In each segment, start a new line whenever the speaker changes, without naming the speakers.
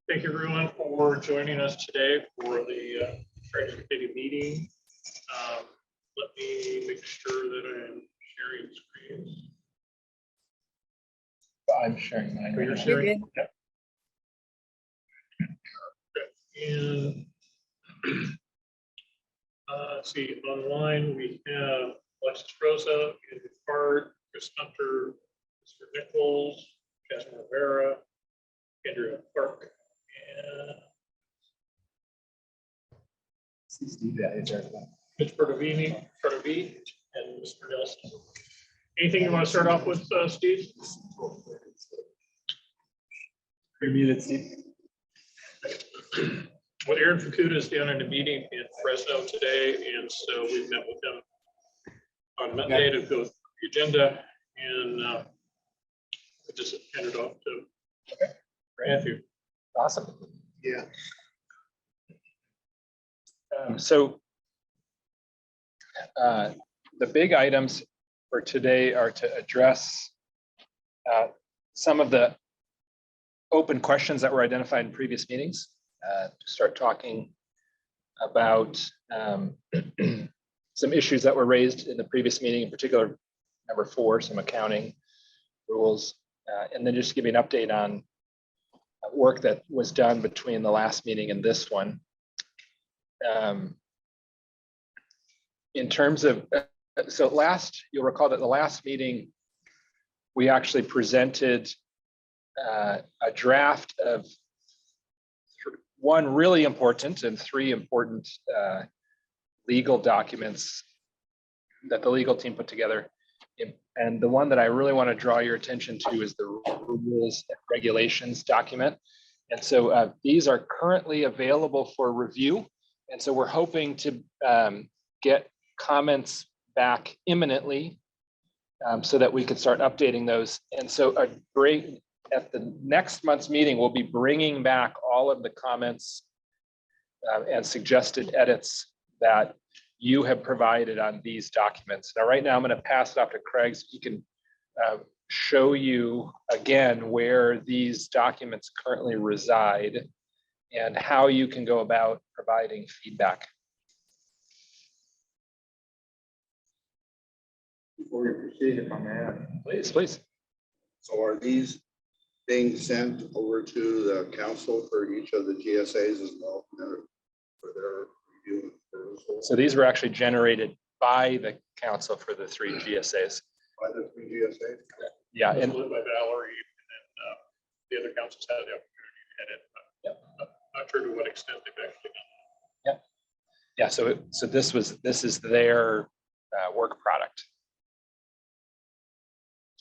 Thank you everyone for joining us today for the Treasury Committee meeting. Let me make sure that I'm sharing screens.
I'm sharing mine.
You're sharing?
Yep.
And let's see, online we have Alexis Rosa, Andrew Hart, Chris Hunter, Mr. Nichols, Jasmine Rivera, Andrea Clark, and Mitch Bertavini, and Mr. Nelson. Anything you want to start off with, Steve?
You're muted, Steve.
Well, Aaron Fukuda is down in a meeting in Fresno today, and so we met with him on Monday to go through the agenda, and I just handed off to Matthew.
Awesome.
Yeah.
So the big items for today are to address some of the open questions that were identified in previous meetings, to start talking about some issues that were raised in the previous meeting, in particular, number 4, some accounting rules, and then just give you an update on work that was done between the last meeting and this one. In terms of, you'll recall that the last meeting, we actually presented a draft of 1 really important and 3 important legal documents that the legal team put together. And the one that I really want to draw your attention to is the rules and regulations document. And so these are currently available for review. And so we're hoping to get comments back imminently so that we can start updating those. And so at the next month's meeting, we'll be bringing back all of the comments and suggested edits that you have provided on these documents. Now, right now, I'm going to pass it off to Craig so he can show you again where these documents currently reside and how you can go about providing feedback.
Before we proceed, if I may add.
Please.
So are these being sent over to the council for each of the GSAs as well for their review and perusal?
So these were actually generated by the council for the 3 GSAs.
By the 3 GSAs?
Yeah,
And
and
by Valerie, and then the other councils had the opportunity to edit, but not sure to what extent they've actually done.
yeah, so this is their work product.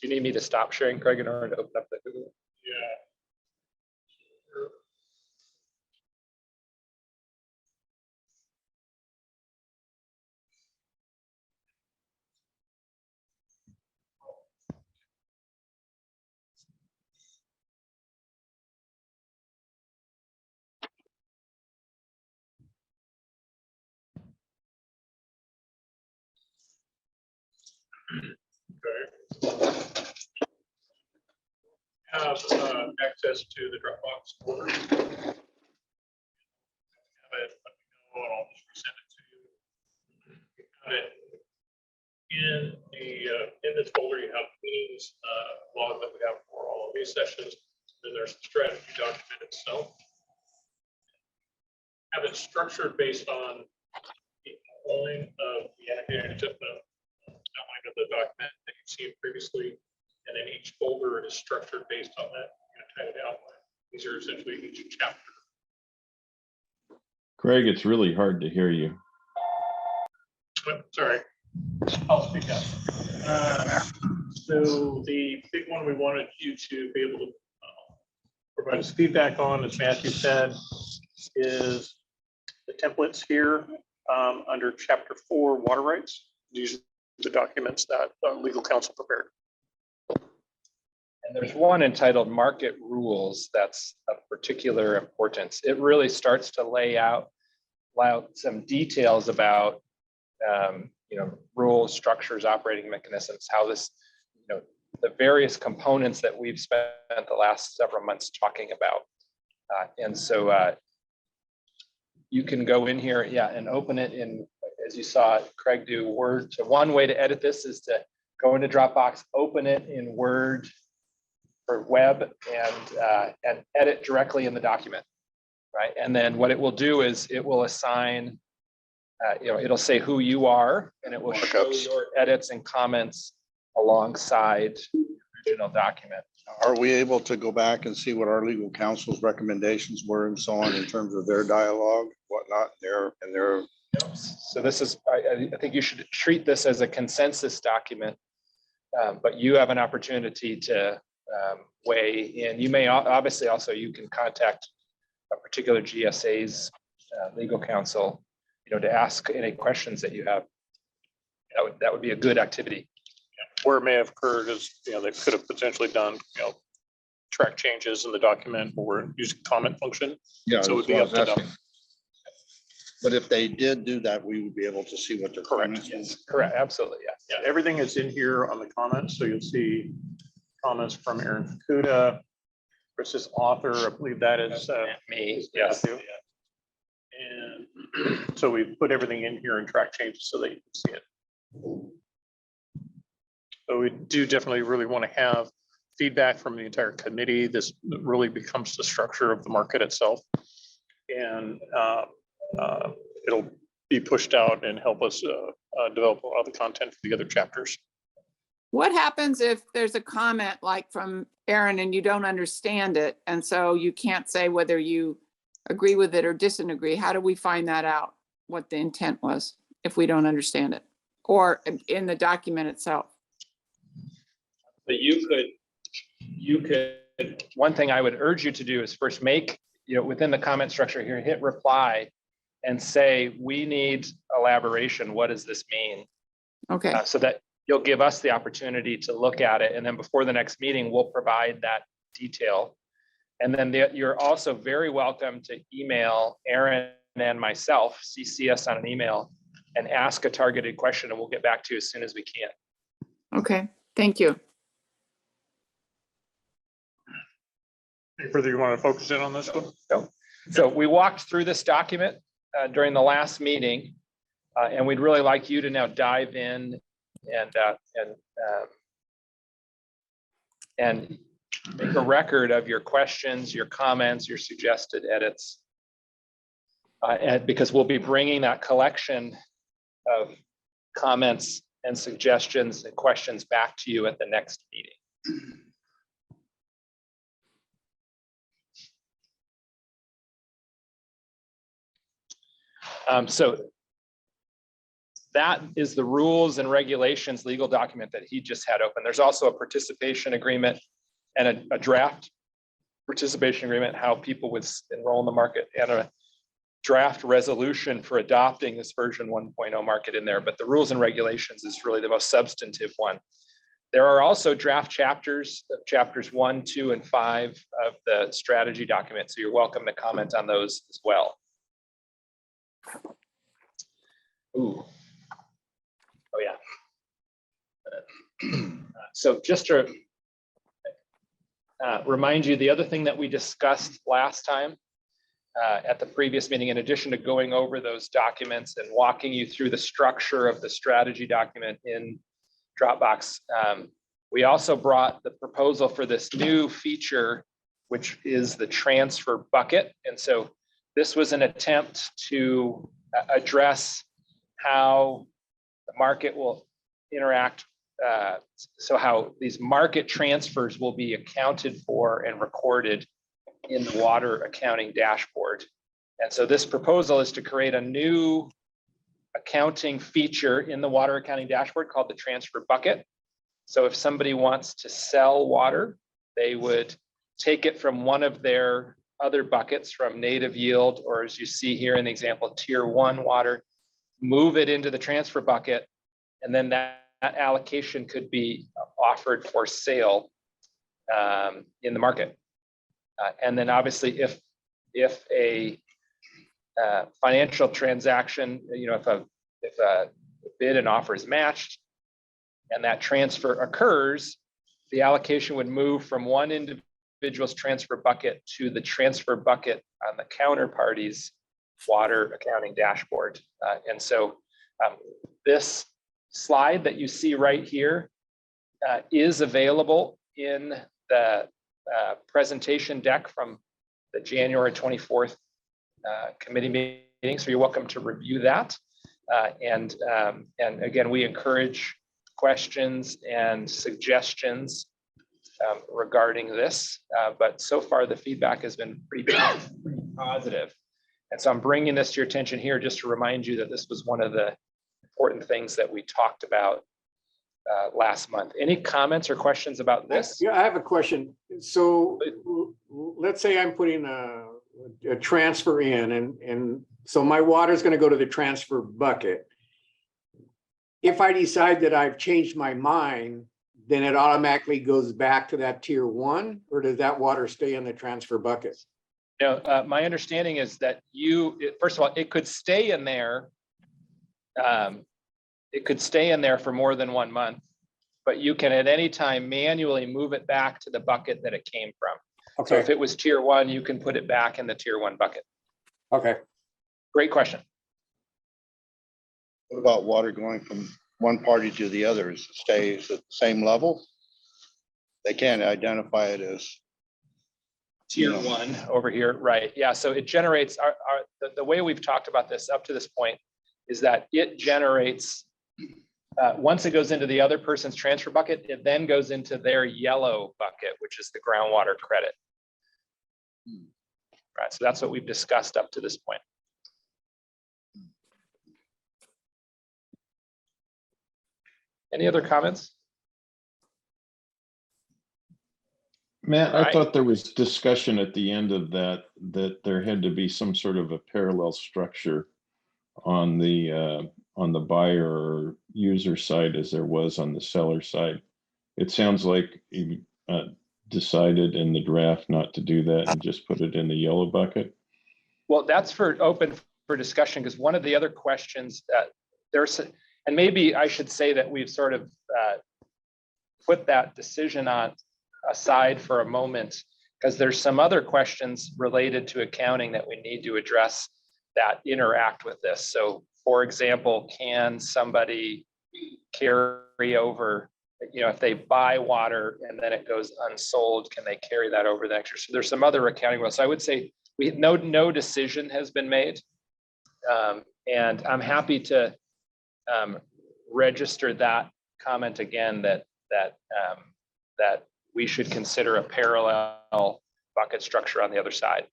Do you need me to stop sharing, Craig, in order to open up the Google?
Yeah. Okay. Have access to the Dropbox folder. Have it, let me know, and I'll just resend it to you. You got it in this folder. You have meetings log that we have for all of these sessions. Then there's the strategy document itself. Have it structured based on the outline of the annotated outline of the document that you've seen previously. And then each folder is structured based on that annotated outline. These are essentially each chapter.
Craig, it's really hard to hear you.
Oh, sorry, I'll speak up. So the big one we wanted you to be able to provide us feedback on, as Matthew said, is the templates here under Chapter 4, water rights. These are the documents that legal counsel prepared.
And there's one entitled Market Rules that's of particular importance. It really starts to lay out some details about rules, structures, operating mechanisms, how this, the various components that we've spent the last several months talking about. And so you can go in here, yeah, and open it in, as you saw Craig do, Word. So one way to edit this is to go into Dropbox, open it in Word or web, and edit directly in the document, right? And then what it will do is it will assign, it'll say who you are, and it will show
Markups.
your edits and comments alongside the original document.
Are we able to go back and see what our legal counsel's recommendations were and so on in terms of their dialogue, whatnot, and their
So this is, I think you should treat this as a consensus document, but you have an opportunity to weigh in. You may obviously also, you can contact a particular GSA's legal counsel, to ask any questions that you have. That would be a good activity.
Where it may have occurred is, they could have potentially done, track changes in the document or using comment function.
Yeah,
So it would be up to them.
But if they did do that, we would be able to see what their
Correct.
comments
Yes, correct, absolutely, yeah.
Yeah, everything is in here on the comments. So you'll see comments from Aaron Fukuda, Chris's author. I believe that is
Me, yes.
Matthew. And so we put everything in here and track changes so that you can see it. So we do definitely really want to have feedback from the entire committee. This really becomes the structure of the market itself. And it'll be pushed out and help us develop a lot of the content for the other chapters.
What happens if there's a comment like from Aaron and you don't understand it? And so you can't say whether you agree with it or disagree. How do we find that out? What the intent was if we don't understand it or in the document itself?
But you could, one thing I would urge you to do is first make, within the comment structure here, hit reply and say, we need elaboration. What does this mean?
Okay,
So that you'll give us the opportunity to look at it. And then before the next meeting, we'll provide that detail. And then you're also very welcome to email Aaron and myself, CC us on an email and ask a targeted question, and we'll get back to you as soon as we can.
okay, thank you.
Any further you want to focus in on this one?
So we walked through this document during the last meeting, and we'd really like you to now dive in and make a record of your questions, your comments, your suggested edits. And because we'll be bringing that collection of comments and suggestions and questions back to you at the next meeting. So that is the rules and regulations legal document that he just had open. There's also a participation agreement and a draft participation agreement, how people would enroll in the market, and a draft resolution for adopting this version 1.0 market in there. But the rules and regulations is really the most substantive one. There are also draft chapters, chapters 1, 2, and 5 of the strategy document. So you're welcome to comment on those as well. Ooh. Oh yeah. So just to remind you, the other thing that we discussed last time at the previous meeting, in addition to going over those documents and walking you through the structure of the strategy document in Dropbox, we also brought the proposal for this new feature, which is the transfer bucket. And so this was an attempt to address how the market will interact. So how these market transfers will be accounted for and recorded in the water accounting dashboard. And so this proposal is to create a new accounting feature in the water accounting dashboard called the transfer bucket. So if somebody wants to sell water, they would take it from one of their other buckets from native yield, or as you see here in the example, tier 1 water, move it into the transfer bucket, and then that allocation could be offered for sale in the market. And then obviously if a financial transaction, if a bid and offer is matched and that transfer occurs, the allocation would move from one individual individual's transfer bucket to the transfer bucket on the counterparty's water accounting dashboard. And so this slide that you see right here is available in the presentation deck from the January 24th committee meeting. So you're welcome to review that. And again, we encourage questions and suggestions regarding this, but so far the feedback has been pretty positive. And so I'm bringing this to your attention here just to remind you that this was one of the important things that we talked about last month. Any comments or questions about this?
Yeah, I have a question. So let's say I'm putting a transfer in and so my water is going to go to the transfer bucket. If I decide that I've changed my mind, then it automatically goes back to that tier 1, or does that water stay in the transfer bucket?
My understanding is that first of all, it could stay in there. It could stay in there for more than 1 month, but you can at any time manually move it back to the bucket that it came from. So if
Okay,
it was tier 1, you can put it back in the tier 1 bucket.
okay.
Great question.
What about water going from one party to the other? It stays at the same level? They can't identify it as
Tier 1 over here, right? Yeah, so it generates the way we've talked about this up to this point is that it generates, once it goes into the other person's transfer bucket, it then goes into their yellow bucket, which is the groundwater credit. Right, so that's what we've discussed up to this point. Any other comments?
Matt,
Right.
I thought there was discussion at the end of that there had to be some sort of a parallel structure on the buyer or user side as there was on the seller side. It sounds like you decided in the draft not to do that and just put it in the yellow bucket.
Well, that's open for discussion, because one of the other questions that there's, and maybe I should say that we've sort of put that decision aside for a moment, because there's some other questions related to accounting that we need to address that interact with this. So for example, can somebody carry over, if they buy water and then it goes unsold, can they carry that over the next year? So there's some other accounting rules. So I would say no decision has been made. And I'm happy to register that comment again, that we should consider a parallel bucket structure on the other side.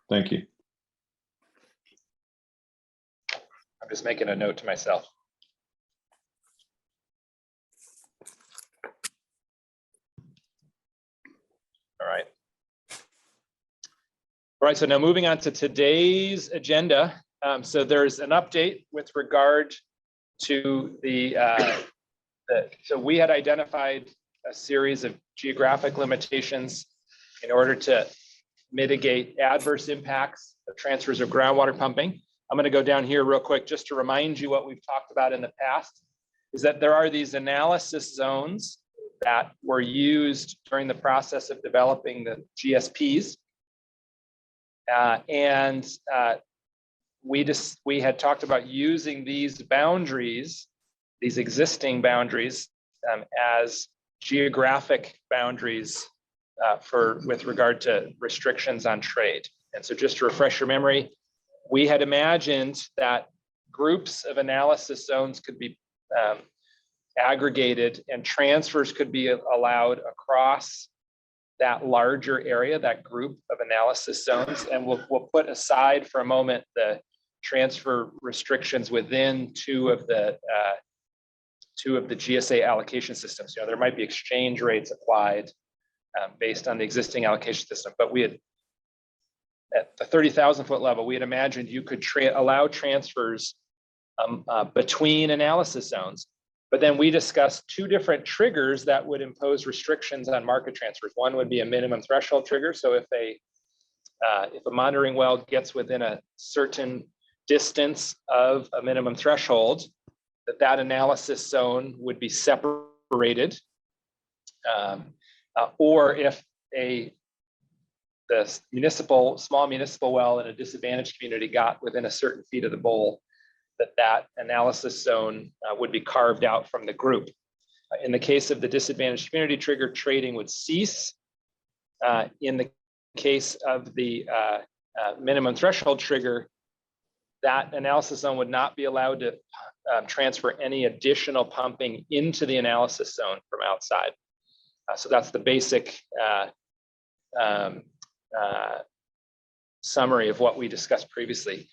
Thank you.
I'm just making a note to myself. All right. All right, so now moving on to today's agenda. So there's an update with regard to so we had identified a series of geographic limitations in order to mitigate adverse impacts of transfers of groundwater pumping. I'm going to go down here real quick just to remind you what we've talked about in the past, is that there are these analysis zones that were used during the process of developing the GSPs. We had talked about using these boundaries, these existing boundaries, as geographic boundaries with regard to restrictions on trade. And so just to refresh your memory, we had imagined that groups of analysis zones could be aggregated and transfers could be allowed across that larger area, that group of analysis zones. And we'll put aside for a moment the transfer restrictions within two of the GSA allocation systems. There might be exchange rates applied based on the existing allocation system, but we had, at the 30,000 foot level, we had imagined you could allow transfers between analysis zones. But then we discussed two different triggers that would impose restrictions on market transfers. One would be a minimum threshold trigger. So if a monitoring well gets within a certain distance of a minimum threshold, that analysis zone would be separated incorporated, or if the small municipal well in a disadvantaged community got within a certain feet of the bowl, that analysis zone would be carved out from the group. In the case of the disadvantaged community trigger, trading would cease. In the case of the minimum threshold trigger, that analysis zone would not be allowed to transfer any additional pumping into the analysis zone from outside. So that's the basic summary of what we discussed previously.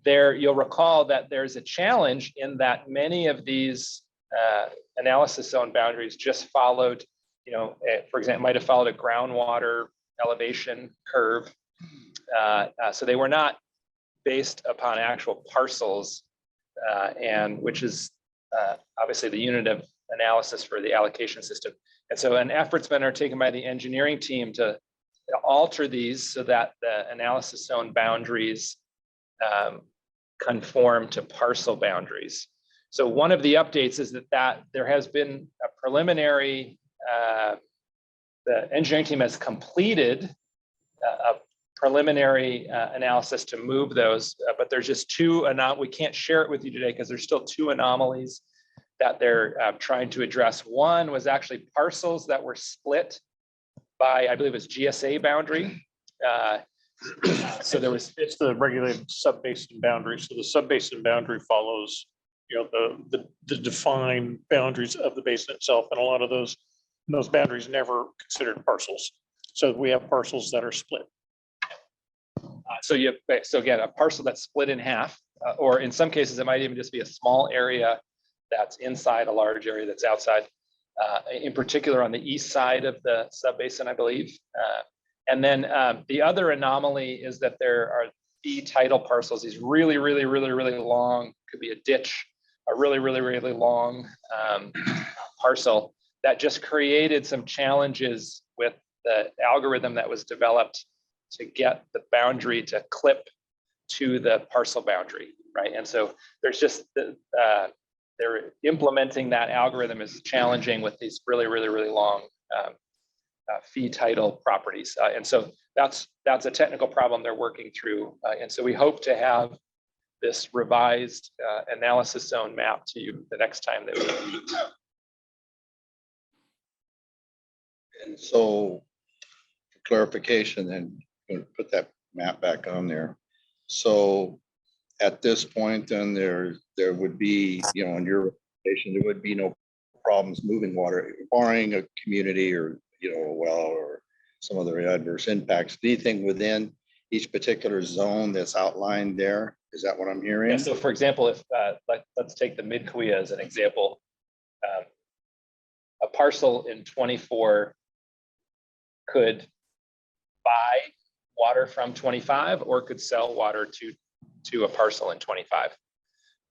You'll recall that there's a challenge in that many of these analysis zone boundaries just followed, for example, might have followed a groundwater elevation curve. So they were not based upon actual parcels, and which is obviously the unit of analysis for the allocation system. And so an effort's been undertaken by the engineering team to alter these so that the analysis zone boundaries conform to parcel boundaries. So one of the updates is that there has been a preliminary, the engineering team has completed a preliminary analysis to move those, but there's just two, we can't share it with you today because there's still two anomalies that they're trying to address. One was actually parcels that were split by, I believe it was GSA boundary. So there was,
It's the regulated subbasin boundary. So the subbasin boundary follows, the defined boundaries of the basin itself. And a lot of those boundaries never considered parcels. So we have parcels that are split.
so again, a parcel that's split in half, or in some cases, it might even just be a small area that's inside a large area that's outside, in particular on the east side of the subbasin, I believe. And then the other anomaly is that there are fee title parcels, these really long, could be a ditch, a really long parcel that just created some challenges with the algorithm that was developed to get the boundary to clip to the parcel boundary, right? And so there's just, they're implementing that algorithm is challenging with these really long fee title properties. And so that's a technical problem they're working through. And so we hope to have this revised analysis zone map to you the next time that we meet.
And so for clarification, then I'm going to put that map back on there. So at this point, then there would be, in your recommendation, there would be no problems moving water, barring a community or, a well or some other adverse impacts. Anything within each particular zone that's outlined there? Is that what I'm hearing?
Yeah, so for example, if let's take the mid-kaweah as an example. A parcel in 24 could buy water from 25 or could sell water to a parcel in 25,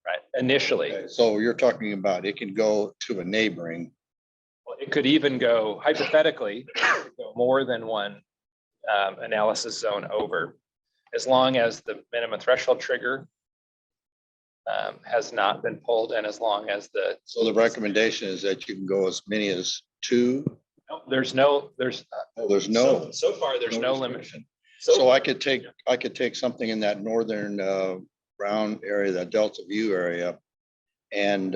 right? Initially.
Okay, so you're talking about it can go to a neighboring.
Well, it could even go, hypothetically, it could go more than one analysis zone over, as long as the minimum threshold trigger has not been pulled, and as long as
So the recommendation is that you can go as many as two.
there's
So
far there's no limit.
restriction. So I could take something in that northern Brown area, that Delta View area, and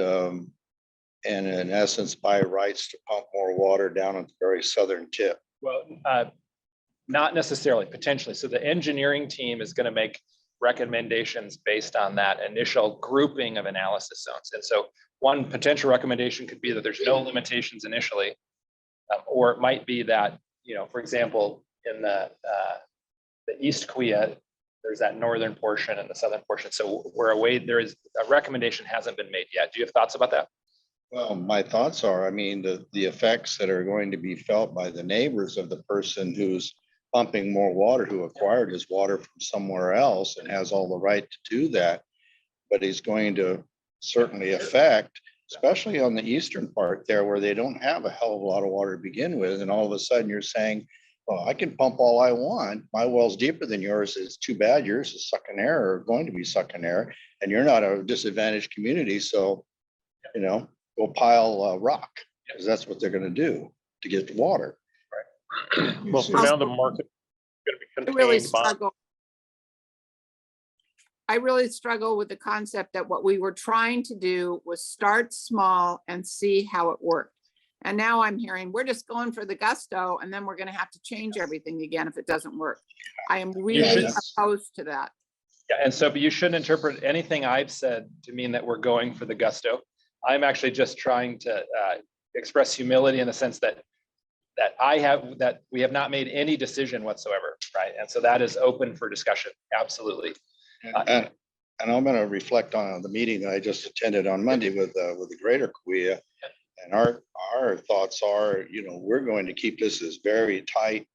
in essence buy rights to pump more water down at the very southern tip.
Well, not necessarily, potentially. So the engineering team is going to make recommendations based on that initial grouping of analysis zones. And so one potential recommendation could be that there's no limitations initially, or it might be that, for example, in the East Kaweah, there's that northern portion and the southern portion. So there is a recommendation hasn't been made yet. Do you have thoughts about that?
Well, my thoughts are, the effects that are going to be felt by the neighbors of the person who's pumping more water, who acquired his water from somewhere else and has all the right to do that, but he's going to certainly affect, especially on the eastern part there where they don't have a hell of a lot of water to begin with. And all of a sudden you're saying, well, I can pump all I want. My well's deeper than yours. It's too bad yours is sucking air or going to be sucking air, and you're not a disadvantaged community. So, go pile rock, because that's what they're gonna do to get the water.
Well, for now, the market is going to be contained by.
I really struggle with the concept that what we were trying to do was start small and see how it worked. And now I'm hearing we're just going for the gusto and then we're going to have to change everything again if it doesn't work. I am really opposed to that.
Yeah, and so, but you shouldn't interpret anything I've said to mean that we're going for the gusto. I'm actually just trying to express humility in the sense that we have not made any decision whatsoever, right? And so that is open for discussion. Absolutely.
And I'm gonna reflect on the meeting that I just attended on Monday with the Greater Kaweah. And our thoughts are, we're going to keep this as very tight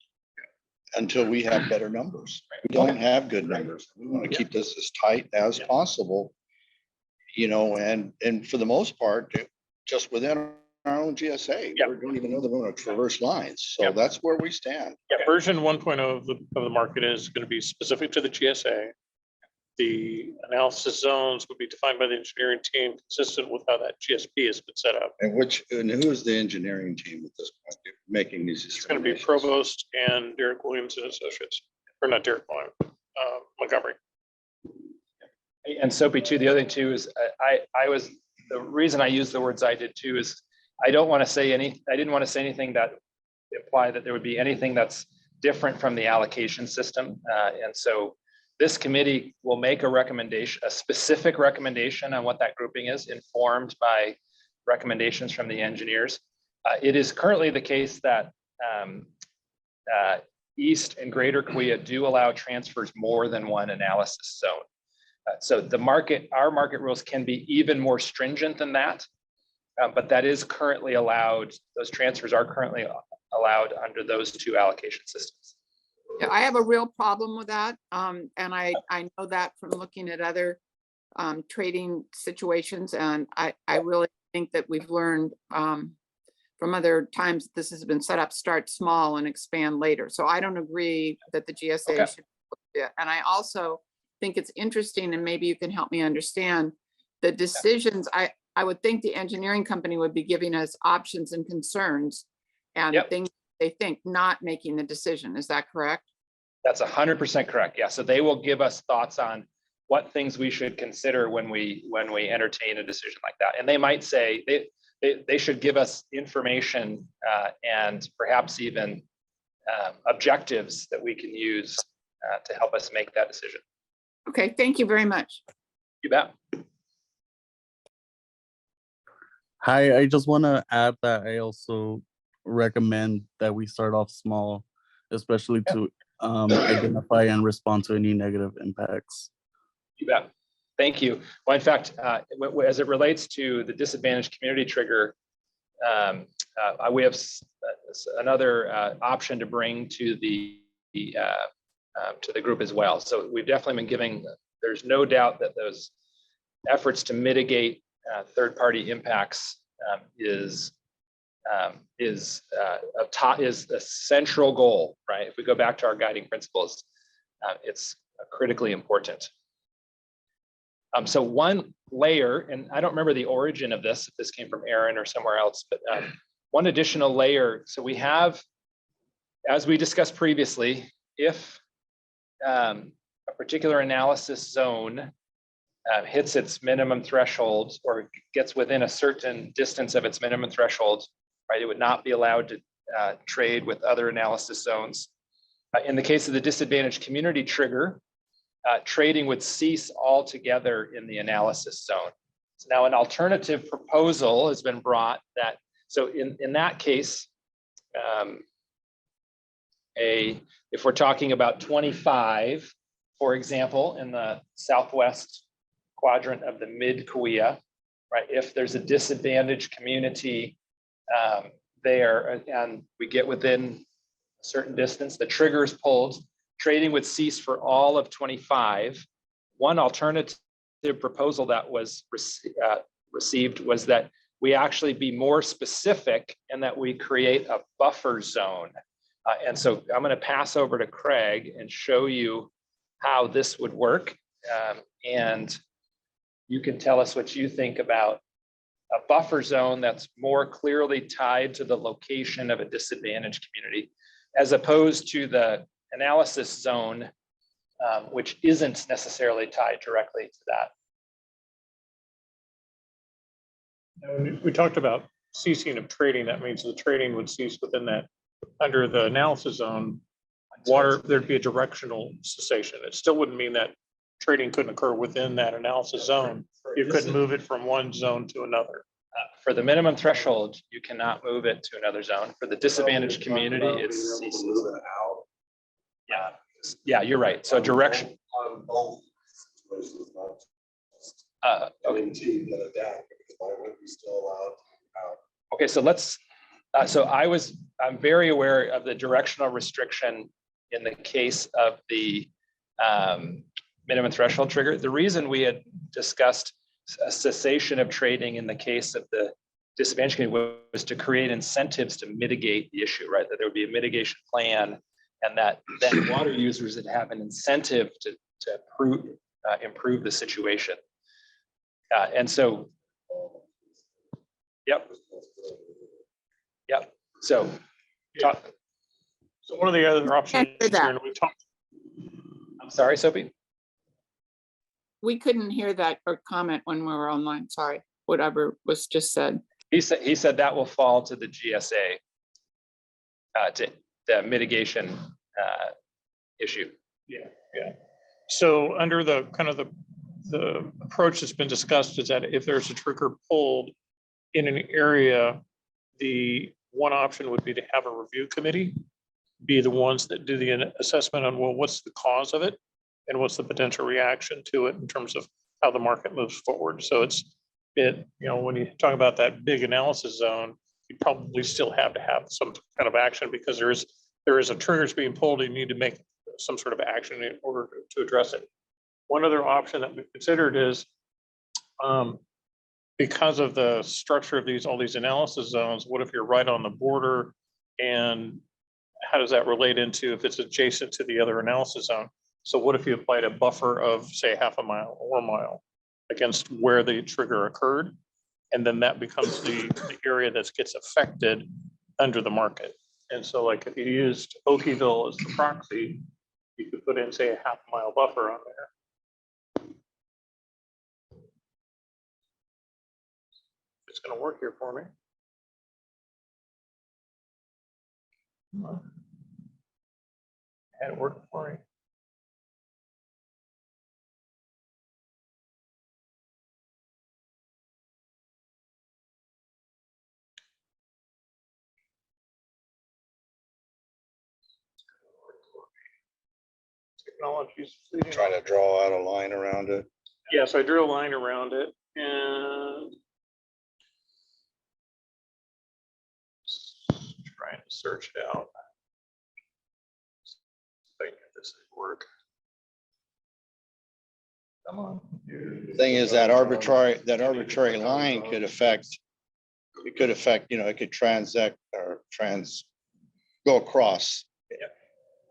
until we have better numbers. We don't have good numbers. We want to keep this as tight as possible. And for the most part, just within our own GSA, we don't even know they're going to traverse lines. So that's where we stand.
Yeah, version 1.0 of the market is going to be specific to the GSA. The analysis zones would be defined by the engineering team, consistent with how that GSP has been set up.
And who is the engineering team at this point making these?
It's going to be Provost and Derek Williams and Associates, or not Derek Williams, Montgomery.
And Soapy too, the other thing too is the reason I used the words I did too is I didn't want to say anything that implied that there would be anything that's different from the allocation system. And so this committee will make a recommendation, a specific recommendation on what that grouping is, informed by recommendations from the engineers. It is currently the case that East and Greater Kaweah do allow transfers more than one analysis zone. So our market rules can be even more stringent than that, but that is currently allowed. Those transfers are currently allowed under those two allocation systems.
Yeah, I have a real problem with that. And I know that from looking at other trading situations. And I really think that we've learned from other times this has been set up, start small and expand later. So I don't agree that the GSA should do it. And I also think it's interesting, and maybe you can help me understand the decisions. I would think the engineering company would be giving us options and concerns and things they think, not making the decision. Is that correct?
That's 100% correct. Yeah. So they will give us thoughts on what things we should consider when we entertain a decision like that. And they might say they should give us information and perhaps even objectives that we can use to help us make that decision.
Okay, thank you very much.
You bet.
Hi, I just want to add that I also recommend that we start off small, especially to identify and respond to any negative impacts.
You bet. Thank you. Well, in fact, as it relates to the disadvantaged community trigger, we have another option to bring to the group as well. So we've definitely been giving. There's no doubt that those efforts to mitigate third-party impacts is a central goal, right? If we go back to our guiding principles, it's critically important. So one layer, and I don't remember the origin of this, if this came from Aaron or somewhere else, but one additional layer. So we have, as we discussed previously, if a particular analysis zone hits its minimum threshold or gets within a certain distance of its minimum threshold, right, it would not be allowed to trade with other analysis zones. In the case of the disadvantaged community trigger, trading would cease altogether in the analysis zone. So now an alternative proposal has been brought that, so in that case, if we're talking about 25, for example, in the southwest quadrant of the mid-kaweah, right? If there's a disadvantaged community there and we get within a certain distance, the trigger is pulled, trading would cease for all of 25. One alternative proposal that was received was that we actually be more specific and that we create a buffer zone. And so I'm going to pass over to Craig and show you how this would work. And you can tell us what you think about buffer zone that's more clearly tied to the location of a disadvantaged community, as opposed to the analysis zone, which isn't necessarily tied directly to that.
Now, when we talked about ceasing of trading, that means the trading would cease within that, under the analysis zone, water, there'd be a directional cessation. It still wouldn't mean that trading couldn't occur within that analysis zone. You couldn't move it from one zone to another.
For the minimum threshold, you cannot move it to another zone. For the disadvantaged community, it ceases. Yeah, yeah, you're right. So direction.
On both places,
Okay.
guaranteed that adapt, because why would we still allow out?
Okay, so let's, I'm very aware of the directional restriction in the case of the minimum threshold trigger. The reason we had discussed a cessation of trading in the case of the disadvantaged community was to create incentives to mitigate the issue, right? That there would be a mitigation plan, and that then water users would have an incentive to improve the situation. And so, yep. So, talk,
So one of the other options,
After that.
here, and we talked,
I'm sorry, Sophie.
We couldn't hear that or comment when we were online. Sorry, whatever was just said.
He said that will fall to the GSA, to the mitigation issue.
yeah. So under the kind of the approach that's been discussed is that if there's a trigger pulled in an area, the one option would be to have a review committee be the ones that do the assessment on, well, what's the cause of it? And what's the potential reaction to it in terms of how the market moves forward. So when you talk about that big analysis zone, you probably still have to have some kind of action, because there is a triggers being pulled, and you need to make some sort of action in order to address it. One other option that we've considered is, because of the structure of all these analysis zones, what if you're right on the border, and how does that relate into if it's adjacent to the other analysis zone? So what if you applied a buffer of, say, half a mile or a mile against where the trigger occurred? And then that becomes the area that gets affected under the market. And so like if you used Okieville as the proxy, you could put in, say, a half mile buffer on there. It's going to work here for me. Had it work for me. Technology's fleeting.
Try to draw out a line around it.
Yeah, so I drew a line around it and trying to search it out. I think this would work. Come on.
Thing is that arbitrary line could affect, it could go across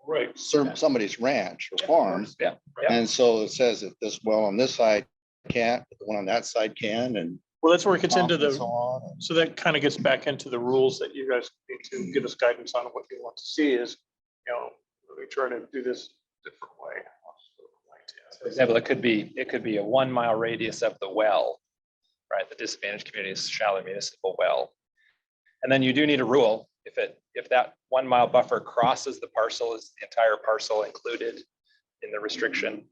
Right.
somebody's ranch or farm.
Yeah.
And so it says that this well on this side can't, but the one on that side can, and
Well, that's where it gets into
and so
the,
on.
so that kind of gets back into the rules that you guys need to give us guidance on. What you want to see is, we try to do this a different way.
For example, it could be a 1 mile radius of the well, right? The disadvantaged community's shallow municipal well. And then you do need a rule. If that 1 mile buffer crosses the parcel, is the entire parcel included in the restriction?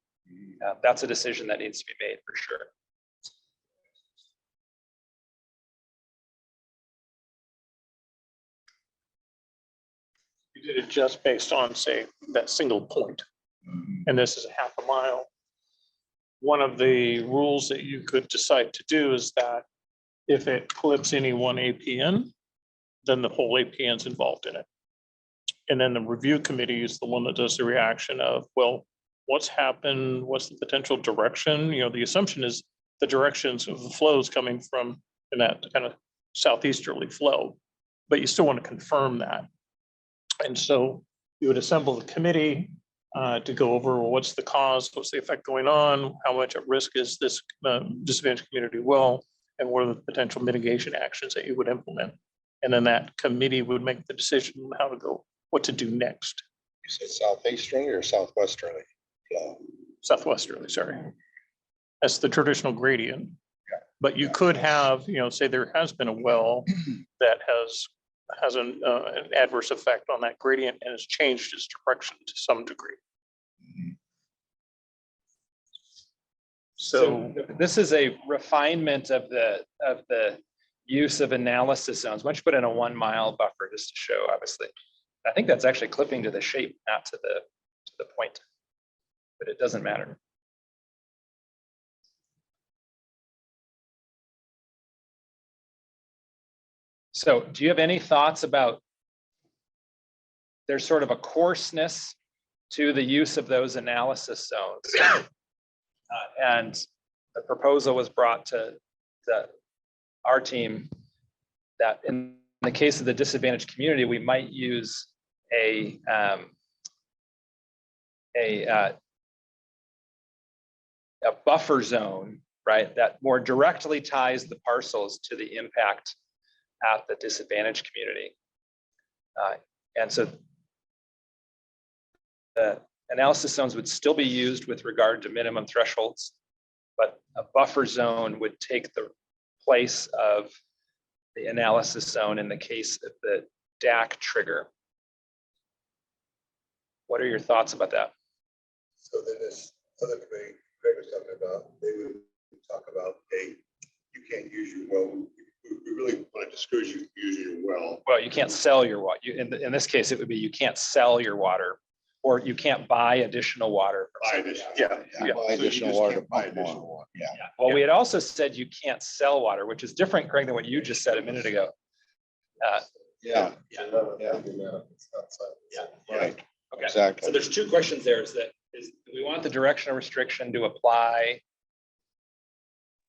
That's a decision that needs to be made for sure.
You did it just based on, say, that single point, and this is a half a mile. One of the rules that you could decide to do is that if it clips any one APN, then the whole APN is involved in it. And then the review committee is the one that does the reaction of, well, what's happened? What's the potential direction? The assumption is the directions of the flows coming from in that kind of southeasterly flow, but you still want to confirm that. And so you would assemble the committee to go over, well, what's the cause? What's the effect going on? How much at risk is this disadvantaged community well? and what are the potential mitigation actions that you would implement. And then that committee would make the decision on how to go, what to do next.
You said southeasterly or southwesterly flow?
Southwesterly, sorry. That's the traditional gradient.
Yeah.
But you could have, say there has been a well that has an adverse effect on that gradient and has changed its direction to some degree. So
This is a refinement of the use of analysis zones. Why don't you put in a 1 mile buffer just to show, obviously. I think that's actually clipping to the shape, not to the point, but it doesn't matter. So do you have any thoughts about, there's sort of a coarseness to the use of those analysis zones? And the proposal was brought to our team that in the case of the disadvantaged community, we might use a buffer zone, right, that more directly ties the parcels to the impact at the disadvantaged community. And so the analysis zones would still be used with regard to minimum thresholds, but a buffer zone would take the place of the analysis zone in the case of the DAC trigger. What are your thoughts about that?
So then this other committee Greg was talking about, they would talk about, hey, you can't use your well. We really want to discourage you from using your well.
Well, you can't sell your water. In this case, it would be you can't sell your water, or you can't buy additional water.
Buy additional.
Yeah.
Buy
So you
additional
just
water to
can't buy
pump more.
additional water.
Yeah.
Well, we had also said you can't sell water, which is different, Craig, than what you just said a minute ago.
Yeah,
Yeah.
right,
Okay. So
exactly.
there's two questions there. Is we want the directional restriction to apply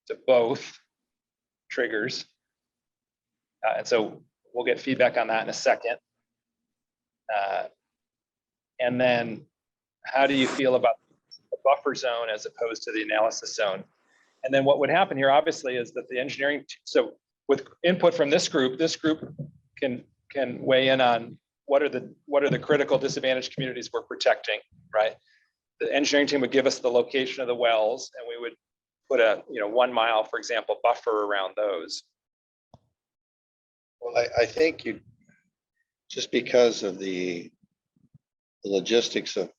to both triggers. And so we'll get feedback on that in a second. And then how do you feel about the buffer zone as opposed to the analysis zone? And then what would happen here obviously is that the engineering, so with input from this group can weigh in on what are the critical disadvantaged communities we're protecting, right? The engineering team would give us the location of the wells and we would put a 1 mile, for example, buffer around those.
Well, I think just because of the logistics of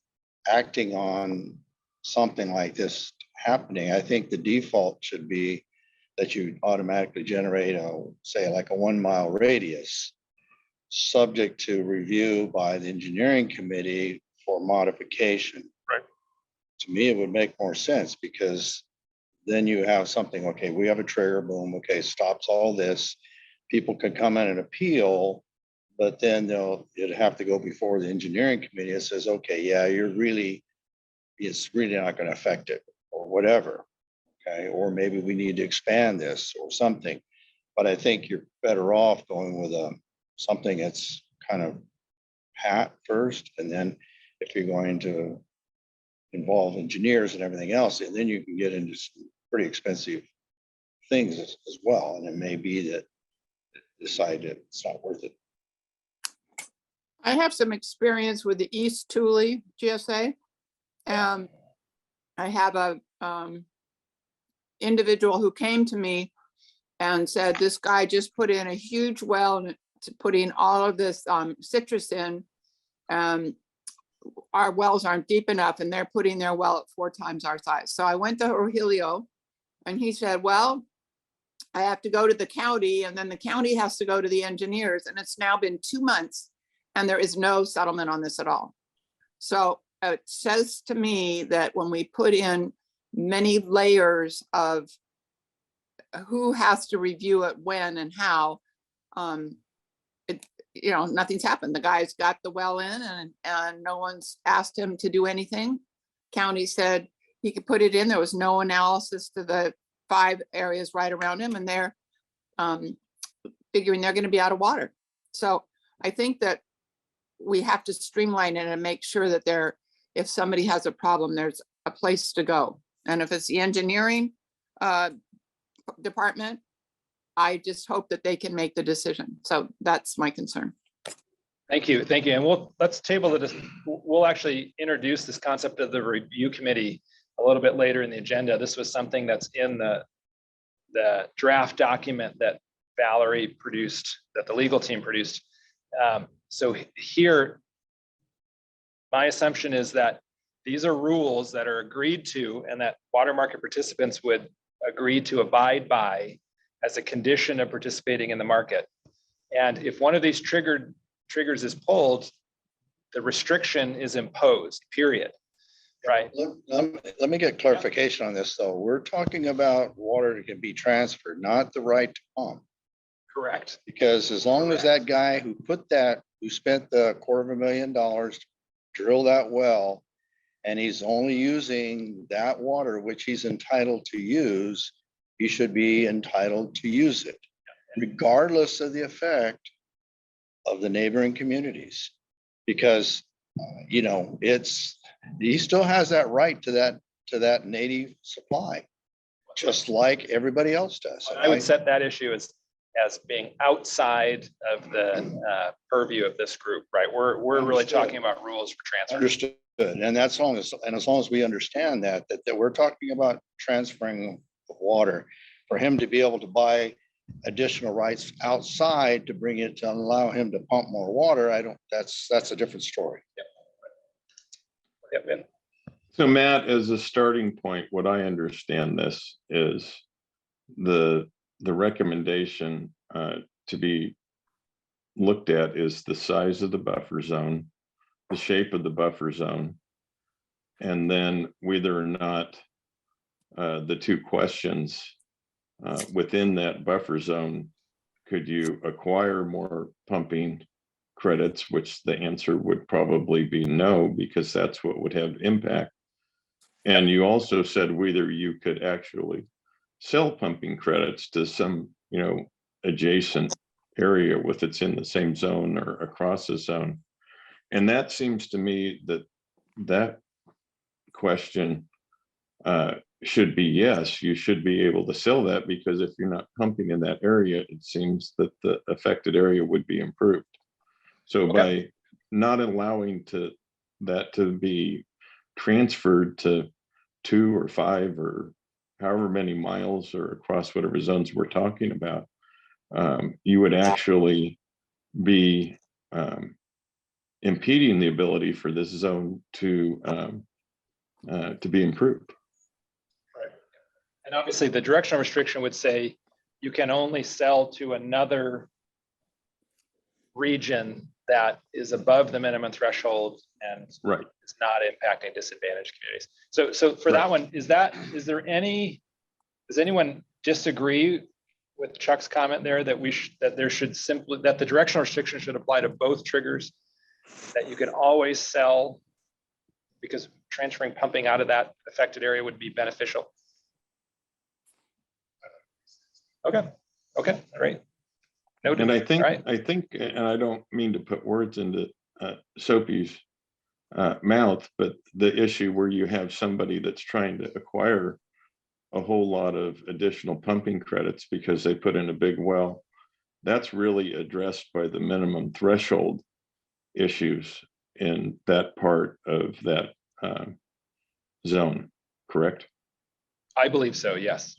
acting on something like this happening, I think the default should be that you automatically generate say like a 1 mile radius, subject to review by the engineering committee for modification.
Right.
To me, it would make more sense because then you have something, okay, we have a trigger, boom, okay, stops all this. People could come in and appeal, but then it'd have to go before the engineering committee that says, okay, yeah, it's really not going to affect it or whatever. Okay, or maybe we need to expand this or something. But I think you're better off going with something that's kind of pat first, and then if you're going to involve engineers and everything else, and then you can get into some pretty expensive things as well. And it may be that decide that it's not worth it.
I have some experience with the East Thule GSA. I have a individual who came to me and said, this guy just put in a huge well and putting all of this citrus in. Our wells aren't deep enough and they're putting their well at 4 times our size. So I went to Rogelio and he said, well, I have to go to the county and then the county has to go to the engineers, and it's now been 2 months and there is no settlement on this at all. So it says to me that when we put in many layers of who has to review it, when and how, nothing's happened. The guy's got the well in and no one's asked him to do anything. County said he could put it in. There was no analysis to the 5 areas right around him, and they're figuring they're going to be out of water. So I think that we have to streamline it and make sure that if somebody has a problem, there's a place to go. And if it's the engineering department, I just hope that they can make the decision. So that's my concern.
Thank you, and let's table it. We'll actually introduce this concept of the review committee a little bit later in the agenda. This was something that's in the draft document that Valerie produced, that the legal team produced. So here, my assumption is that these are rules that are agreed to and that water market participants would agree to abide by as a condition of participating in the market. And if one of these triggers is pulled, the restriction is imposed, period. Right.
Let me get clarification on this, though. We're talking about water that can be transferred, not the right to pump.
Correct.
Because as long as that guy who spent the $250,000 to drill that well, and he's only using that water which he's entitled to use, he should be entitled to use it, regardless of the effect of the neighboring communities. Because, he still has that right to that native supply, just like everybody else does.
I would set that issue as being outside of the purview of this group, right? We're really talking about rules for transfer.
Understood. And as long as we understand that we're talking about transferring water, for him to be able to buy additional rights outside to bring it to allow him to pump more water, that's a different story.
Yep.
So Matt, as a starting point, what I understand this is the recommendation to be looked at is the size of the buffer zone, the shape of the buffer zone, and then whether or not the two questions within that buffer zone, could you acquire more pumping credits, which the answer would probably be no, because that's what would have impact. And you also said whether you could actually sell pumping credits to some, adjacent area with it's in the same zone or across the zone. And that seems to me that question should be yes, you should be able to sell that, because if you're not pumping in that area, it seems that the affected area would be improved. So by not allowing that to be transferred to 2 or 5 or however many miles or across whatever zones we're talking about, you would actually be impeding the ability for this zone to be improved.
Right. And obviously the directional restriction would say you can only sell to another region that is above the minimum threshold and
Right.
it's not impacting disadvantaged communities. So for that one, does anyone disagree with Chuck's comment there that that the directional restriction should apply to both triggers, that you can always sell because transferring pumping out of that affected area would be beneficial? Okay, great. Noted.
And I think,
Right.
and I don't mean to put words into Soapy's mouth, but the issue where you have somebody that's trying to acquire a whole lot of additional pumping credits because they put in a big well, that's really addressed by the minimum threshold issues in that part of that zone, correct?
I believe so, yes.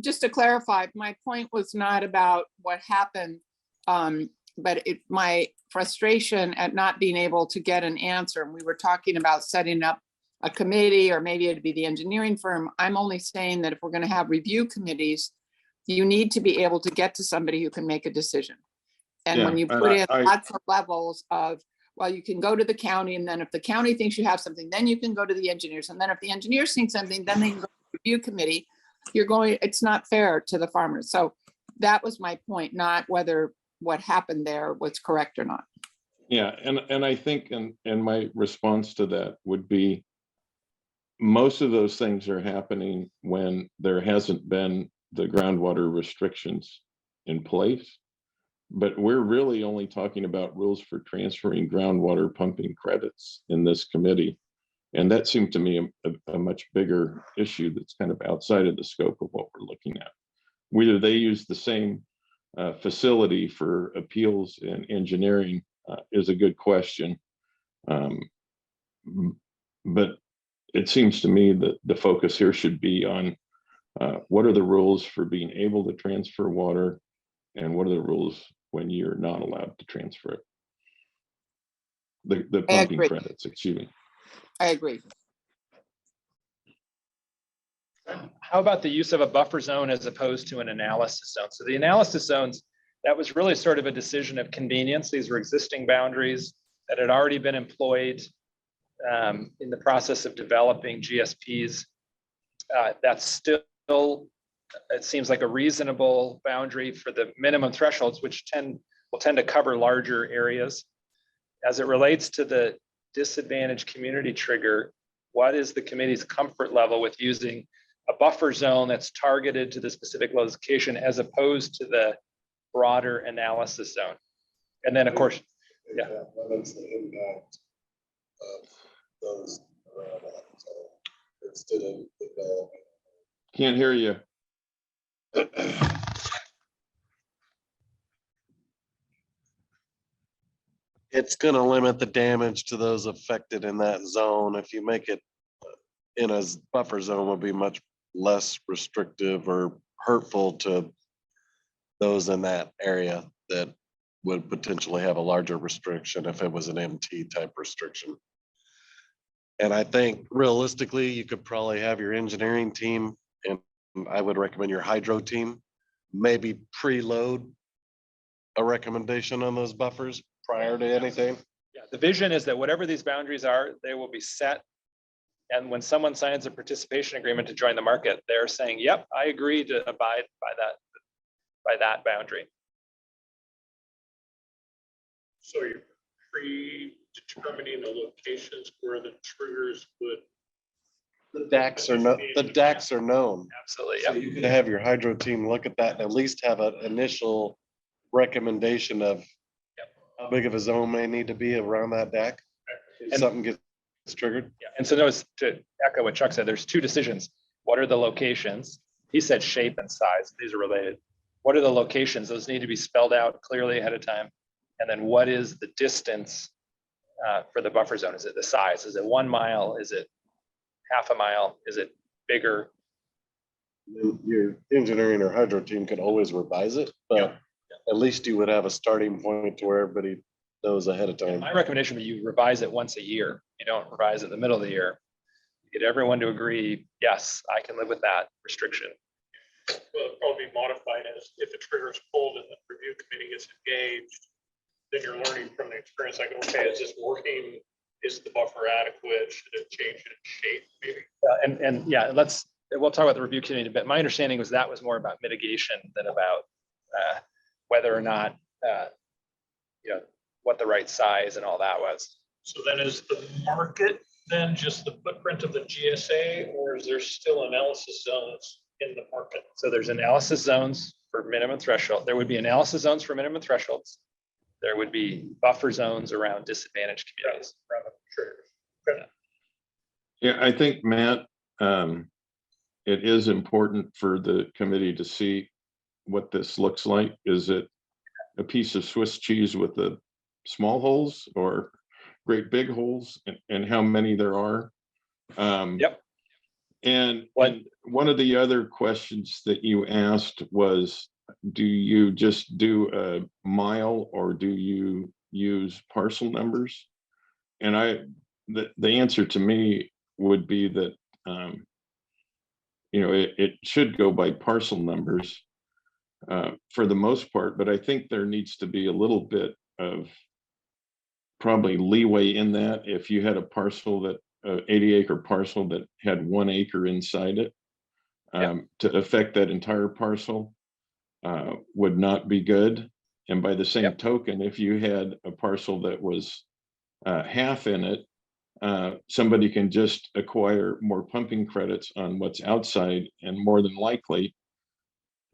Just to clarify, my point was not about what happened, but my frustration at not being able to get an answer. And we were talking about setting up a committee, or maybe it'd be the engineering firm. I'm only saying that if we're going to have review committees, you need to be able to get to somebody who can make a decision. And when you put in lots of levels of, well, you can go to the county, and then if the county thinks you have something, then you can go to the engineers. And then if the engineers think something, then they can go to the review committee. It's not fair to the farmers. So that was my point, not whether what happened there was correct or not.
Yeah, and I think, and my response to that would be, most of those things are happening when there hasn't been the groundwater restrictions in place. But we're really only talking about rules for transferring groundwater pumping credits in this committee. And that seemed to me a much bigger issue that's kind of outside of the scope of what we're looking at. whether they use the same facility for appeals and engineering is a good question. But it seems to me that the focus here should be on what are the rules for being able to transfer water, and what are the rules when you're not allowed to transfer it? The
I
pumping
agree.
credits, excuse me.
I agree.
How about the use of a buffer zone as opposed to an analysis zone? So the analysis zones, that was really sort of a decision of convenience. These were existing boundaries that had already been employed in the process of developing GSPs. That's still, it seems like a reasonable boundary for the minimum thresholds, which will tend to cover larger areas. As it relates to the disadvantaged community trigger, what is the committee's comfort level with using a buffer zone that's targeted to the specific location as opposed to the broader analysis zone? And then, of course, yeah.
Limits the impact of those around that, so instead of developing.
Can't hear you.
It's gonna limit the damage to those affected in that zone. If you make it in a buffer zone, will be much less restrictive or hurtful to those in that area that would potentially have a larger restriction if it was an MT type restriction. And I think realistically, you could probably have your engineering team, and I would recommend your hydro team, maybe preload a recommendation on those buffers prior to anything.
Yeah, the vision is that whatever these boundaries are, they will be set. And when someone signs a participation agreement to join the market, they're saying, yep, I agree to abide by that boundary.
So you're predetermining the locations where the triggers would.
The DACs are known.
Absolutely,
So
yeah.
you could have your hydro team look at that and at least have an initial recommendation of how big of a zone may need to be around that DAC. If
And-
something gets triggered.
Yeah, and so notice, to echo what Chuck said, there's two decisions. What are the locations? He said shape and size, these are related. What are the locations? Those need to be spelled out clearly ahead of time. And then what is the distance for the buffer zone? Is it the size? Is it 1 mile? Is it half a mile? Is it bigger?
Your engineering or hydro team could always revise it, but at least you would have a starting point to where everybody knows ahead of time.
My recommendation would be you revise it once a year. You don't revise it in the middle of the year. Get everyone to agree, yes, I can live with that restriction.
Well, it'll probably be modified as if the trigger is pulled and the review committee gets engaged, then you're learning from the experience, like, okay, is this working? Is the buffer adequate? Should it change in shape maybe?
And yeah, we'll talk about the review committee in a bit. My understanding was that was more about mitigation than about whether or not, what the right size and all that was.
So then is the market then just the footprint of the GSA, or is there still analysis zones in the market?
So there's analysis zones for minimum threshold. There would be analysis zones for minimum thresholds. There would be buffer zones around disadvantaged communities.
Around the triggers.
Yeah, I think, Matt, it is important for the committee to see what this looks like. Is it a piece of Swiss cheese with the small holes or great big holes, and how many there are?
Yep.
And one of the other questions that you asked was, do you just do a mile or do you use parcel numbers? And the answer to me would be that it should go by parcel numbers for the most part, but I think there needs to be a little bit of probably leeway in that. If you had a parcel that 80-acre parcel that had 1 acre inside it, to affect that entire parcel would not be good. And by the same token, if you had a parcel that was half in it, somebody can just acquire more pumping credits on what's outside, and more than likely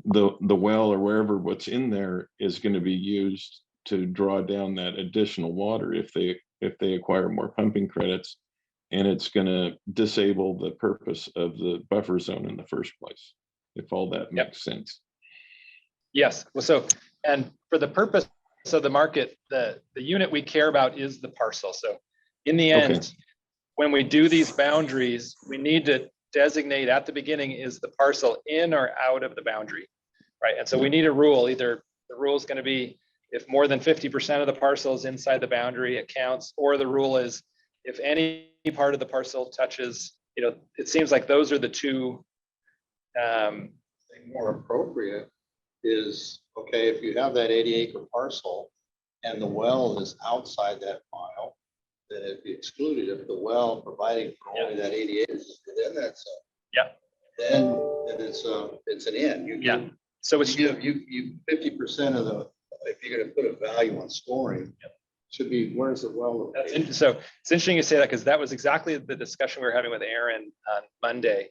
the well or wherever what's in there is going to be used to draw down that additional water if they acquire more pumping credits, and it's going to disable the purpose of the buffer zone in the first place, if all that makes sense.
Yes, well, so, and for the purpose of the market, the unit we care about is the parcel. So in the
Okay.
end, when we do these boundaries, we need to designate at the beginning, is the parcel in or out of the boundary, right? And so we need a rule, either the rule is going to be if more than 50% of the parcel is inside the boundary, it counts, or the rule is if any part of the parcel touches, it seems like those are the two.
More appropriate is, okay, if you have that 80-acre parcel and the well is outside that mile, then it'd be excluded. If the well providing for only that 80 acres is within that zone.
Yeah.
Then it's an in.
Yeah. So it's,
You 50% of the, if you're gonna put a value on scoring, should be, where's the well located?
so it's interesting you say that, because that was exactly the discussion we were having with Aaron on Monday.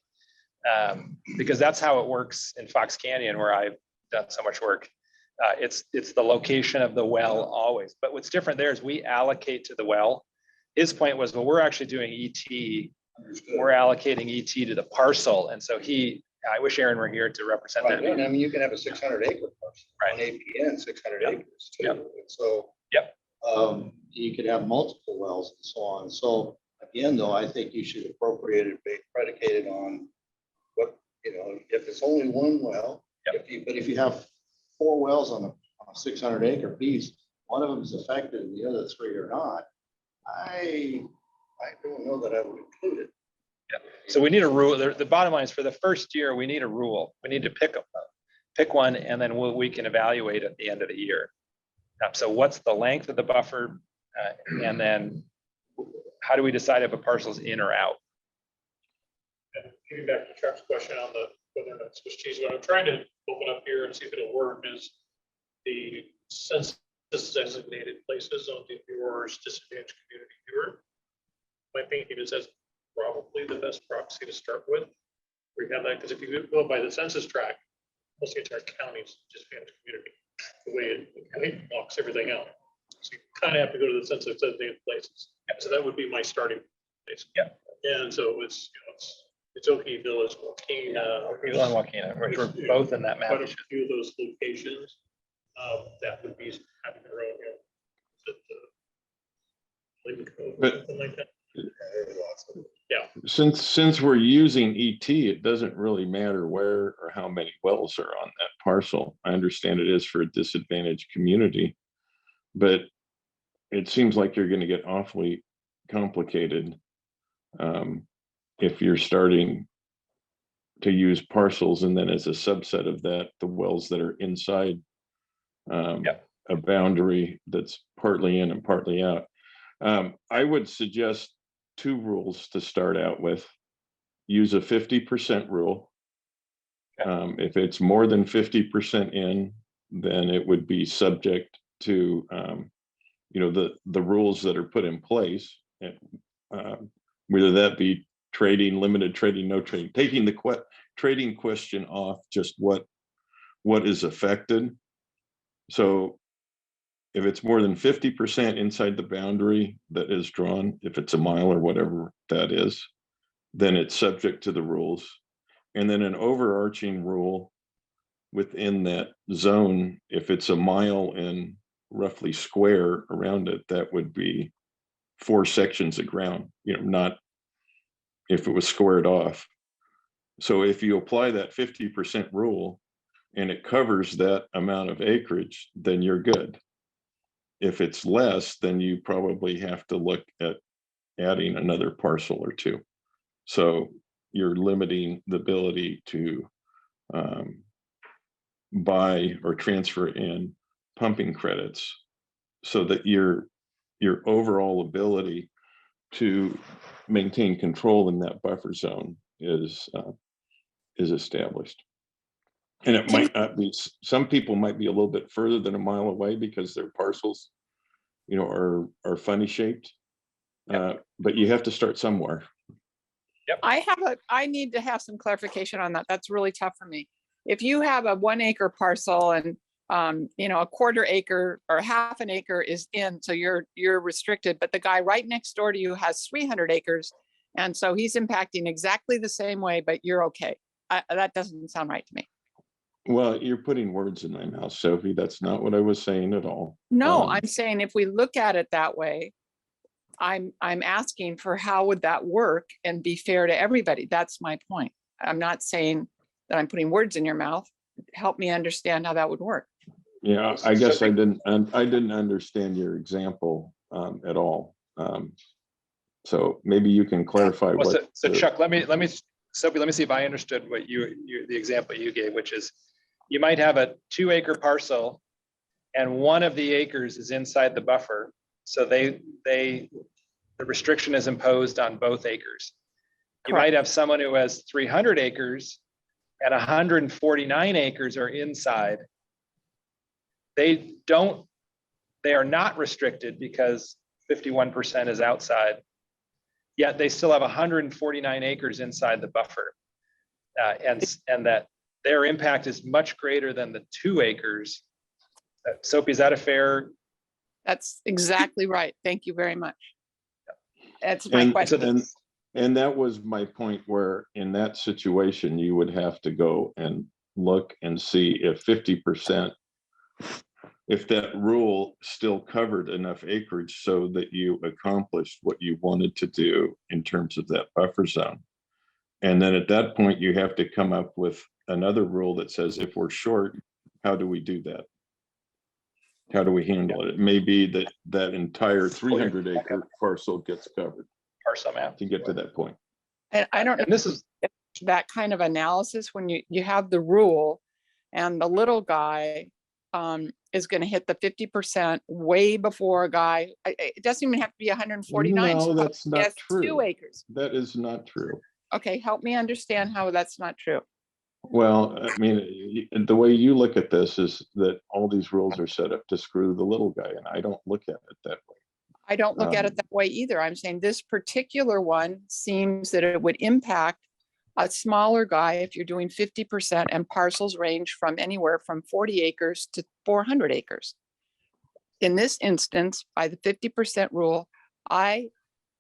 Because that's how it works in Fox Canyon, where I've done so much work. It's the location of the well always. But what's different there is we allocate to the well. His point was, well, we're actually doing ET. We're allocating ET to the parcel. And so I wish Aaron were here to represent
Right,
that.
and I mean, you can have a 600-acre parcel,
Right.
on APN, 600
Yep.
acres too.
Yep.
And so.
Yep.
You could have multiple wells and so on. So again, though, I think you should appropriate it, be predicated on what, if it's only one well,
Yep.
but if you have 4 wells on a 600-acre piece, one of them is affected and the other 3 are not, I don't know that I would include it.
Yeah. So we need a rule. The bottom line is, for the first year, we need a rule. We need to pick one, and then we can evaluate at the end of the year. So what's the length of the buffer? And then how do we decide if a parcel's in or out?
And getting back to Chuck's question on whether or not it's Swiss cheese, what I'm trying to open up here and see if it'll work is the census designated places on yours disadvantaged community viewer. My thinking is that's probably the best proxy to start with. We have that, because if you go by the census tract, most of the entire county is disadvantaged community, the way it blocks everything out. So you kind of have to go to the census designated places. So that would be my starting place.
Yeah.
And so it's Okie Village, Joaquina.
People on Joaquina, which we're both in that map.
Quite a few of those locations that would be having their own,
But-
something like that.
Since we're using ET, it doesn't really matter where or how many wells are on that parcel. I understand it is for a disadvantaged community, but it seems like you're going to get awfully complicated if you're starting to use parcels, and then as a subset of that, the wells that are inside a boundary that's partly in and partly out. I would suggest 2 rules to start out with. Use a 50% rule. If it's more than 50% in, then it would be subject to the rules that are put in place, whether that be trading, limited trading, no trading, taking the trading question off, just what is affected. So if it's more than 50% inside the boundary that is drawn, if it's a mile or whatever that is, then it's subject to the rules. And then an overarching rule within that zone, if it's a mile and roughly square around it, that would be 4 sections of ground, not if it was squared off. So if you apply that 50% rule and it covers that amount of acreage, then you're good. If it's less, then you probably have to look at adding another parcel or 2. So you're limiting the ability to buy or transfer in pumping credits, so that your overall ability to maintain control in that buffer zone is established. And it might not be, some people might be a little bit further than a mile away because their parcels, are funny shaped. But you have to start somewhere.
I need to have some clarification on that. That's really tough for me. If you have a 1 acre parcel and, a quarter acre or half an acre is in, so you're restricted, but the guy right next door to you has 300 acres. And so he's impacting exactly the same way, but you're okay. That doesn't sound right to me.
Well, you're putting words in my mouth, Sophie. That's not what I was saying at all.
No,
Um,
I'm saying if we look at it that way, I'm asking for how would that work and be fair to everybody? That's my point. I'm not saying that I'm putting words in your mouth. Help me understand how that would work.
Yeah, I guess I didn't understand your example at all. So maybe you can clarify
Well,
what.
so Chuck, Sophie, let me see if I understood what the example you gave, which is you might have a 2-acre parcel and one of the acres is inside the buffer. So the restriction is imposed on both acres. You might have someone who has 300 acres and 149 acres are inside. They are not restricted because 51% is outside. Yet they still have 149 acres inside the buffer. And that their impact is much greater than the 2 acres. Sophie, is that a fair?
That's exactly right. Thank you very much. That's my question.
And that was my point, where in that situation, you would have to go and look and see if 50%, if that rule still covered enough acreage so that you accomplished what you wanted to do in terms of that buffer zone. And then at that point, you have to come up with another rule that says, if we're short, how do we do that? How do we handle it? It may be that that entire 300-acre parcel gets covered
Parcel map
to get to that point.
And I don't know
And this is,
that kind of analysis when you have the rule and the little guy is going to hit the 50% way before a guy. It doesn't even have to be 149.
No, that's not
yes,
true.
2 acres.
That is not true.
Okay, help me understand how that's not true.
Well, I mean, the way you look at this is that all these rules are set up to screw the little guy, and I don't look at it that way.
I don't look at it that way either. I'm saying this particular one seems that it would impact a smaller guy if you're doing 50%, and parcels range from anywhere from 40 acres to 400 acres. In this instance, by the 50% rule, I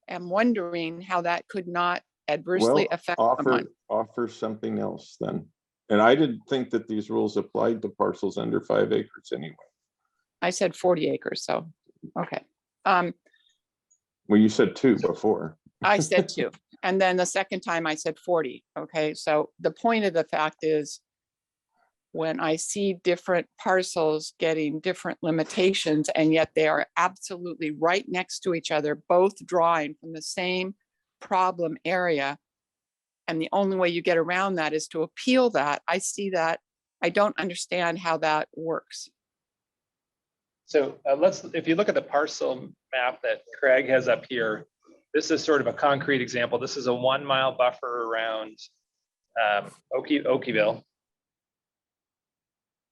am wondering how that could not adversely affect someone.
Offer something else then. And I didn't think that these rules applied to parcels under 5 acres anyway.
I said 40 acres, so, okay.
Well, you said 2 before.
I said 2. And then the second time I said 40. Okay, so the point of the fact is when I see different parcels getting different limitations, and yet they are absolutely right next to each other, both drawing from the same problem area, and the only way you get around that is to appeal that, I see that. I don't understand how that works.
so if you look at the parcel map that Craig has up here, this is sort of a concrete example. This is a 1-mile buffer around Okieville.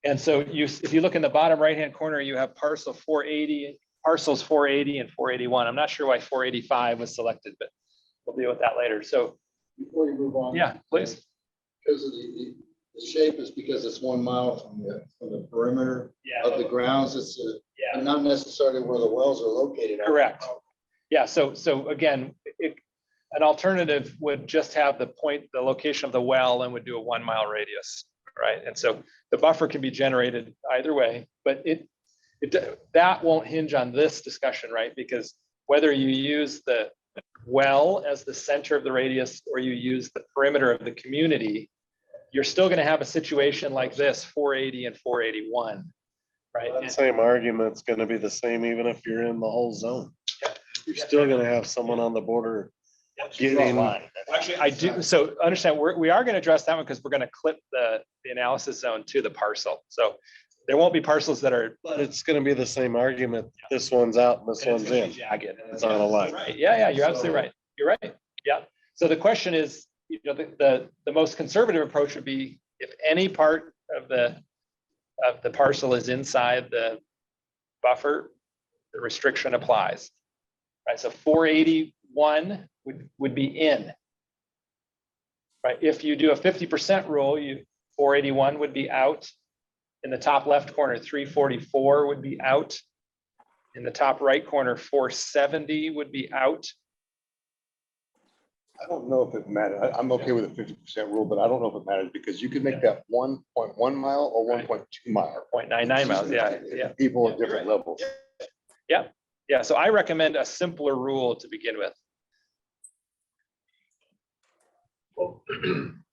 And so if you look in the bottom right-hand corner, you have parcels 480 and 481. I'm not sure why 485 was selected, but we'll deal with that later. So
Before you move on.
yeah, please.
Because of the shape is because it's 1 mile from the perimeter of the grounds. It's not necessarily where the wells are located.
Correct. Yeah, so again, an alternative would just have the location of the well and would do a 1-mile radius, right? And so the buffer can be generated either way, but that won't hinge on this discussion, right? Because whether you use the well as the center of the radius or you use the perimeter of the community, you're still going to have a situation like this, 480 and 481, right?
That same argument's gonna be the same even if you're in the whole zone. You're still gonna have someone on the border getting.
Actually, I do. So understand, we are going to address that one because we're going to clip the analysis zone to the parcel. So there won't be parcels that are.
But it's gonna be the same argument. This one's out and this one's in.
Jagged.
It's on a line.
Right. Yeah, you're absolutely right. You're right. Yeah. So the question is, the most conservative approach would be if any part of the parcel is inside the buffer, the restriction applies. Right. So 481 would be in. Right. If you do a 50% rule, 481 would be out. In the top left corner, 344 would be out. In the top right corner, 470 would be out.
I don't know if it matters. I'm okay with the 50% rule, but I don't know if it matters because you could make that 1.1 mile or 1.2 mile.
0.99 miles, yeah.
People at different levels.
Yeah, so I recommend a simpler rule to begin with.
Well,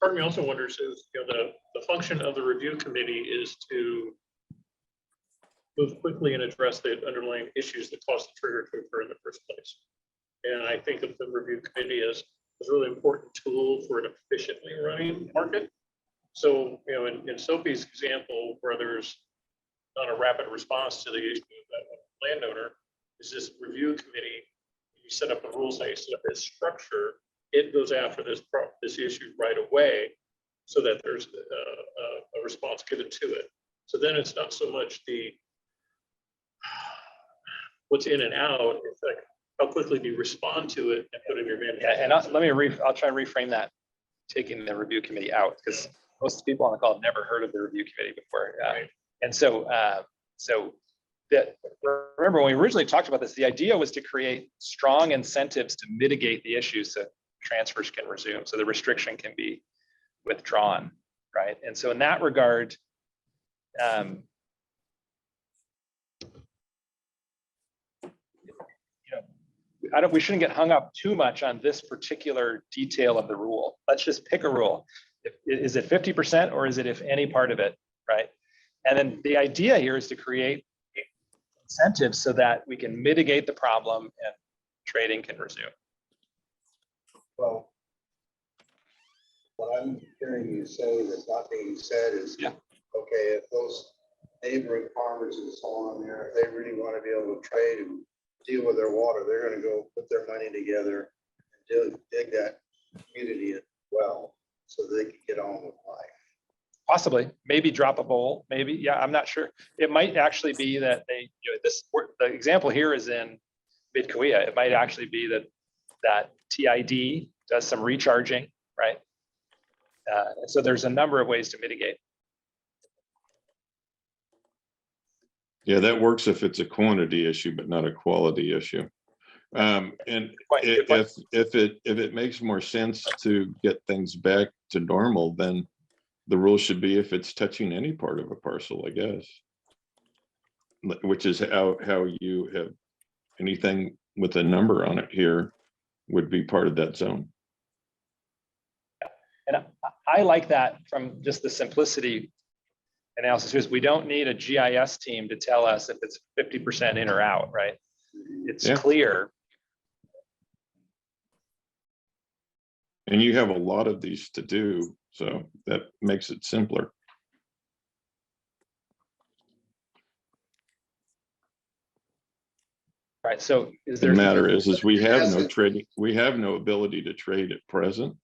part of me also wonders is, the function of the review committee is to move quickly and address the underlying issues that caused the trigger to occur in the first place. And I think of the review committee as a really important tool for an efficiently running market. So, in Sophie's example, where there's not a rapid response to the issue of that landowner, is this review committee, you set up the rules, how you set up this structure, it goes after this issue right away so that there's a response given to it. So then it's not so much what's in and out, it's like how quickly do you respond to it and put in your manual.
Yeah, and I'll try and reframe that, taking the review committee out, because most people on the call have never heard of the review committee before.
Right.
And so, remember when we originally talked about this, the idea was to create strong incentives to mitigate the issues so transfers can resume, so the restriction can be withdrawn, right? And so in that regard, we shouldn't get hung up too much on this particular detail of the rule. Let's just pick a rule. Is it 50% or is it if any part of it, right? And then the idea here is to create incentives so that we can mitigate the problem and trading can resume.
Well, what I'm hearing you say that's not being said is,
Yeah.
okay, if those neighboring farmers and so on there, if they really want to be able to trade and deal with their water, they're going to go put their money together and dig that community as well, so they can get on with life.
Possibly, maybe drop a bowl, maybe, yeah, I'm not sure. It might actually be that the example here is in mid-kaweah. It might actually be that TID does some recharging, right? So there's a number of ways to mitigate.
Yeah, that works if it's a quantity issue, but not a quality issue. And
Good point.
if it makes more sense to get things back to normal, then the rule should be if it's touching any part of a parcel, I guess. Which is how you have anything with a number on it here would be part of that zone.
And I like that from just the simplicity analysis, is we don't need a GIS team to tell us if it's 50% in or out, right? It's clear.
And you have a lot of these to do, so that makes it simpler.
Right, so
The matter is we have no trading, we have no ability to trade at present.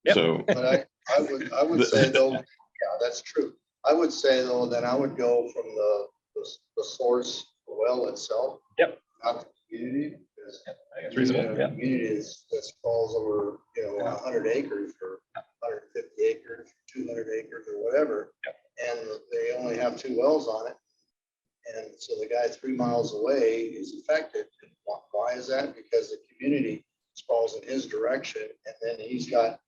Yep.
So
But I would say though, yeah, that's true. I would say though, then I would go from the source, the well itself.
Yep.
Not the community. Because
I think it's reasonable, yeah.
community that falls over, 100 acres or 150 acres, 200 acres or whatever.
Yep.
And they only have 2 wells on it. And so the guy 3 miles away is affected. And why is that? Because the community falls in his direction, and then he's got,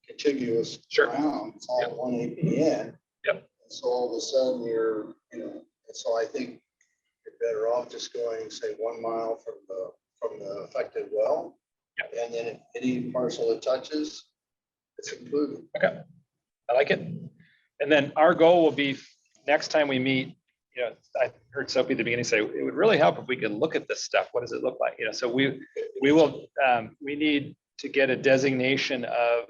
contiguous ground. It's all 1 APN.
Yep.
And so all of a sudden you're, and so I think you're better off just going, say, 1 mile from the affected well. Yep. And then if any parcel it touches, it's included.
Okay, I like it. And then our goal will be next time we meet, I heard Sophie at the beginning say, it would really help if we could look at this stuff. What does it look like? So we need to get a designation of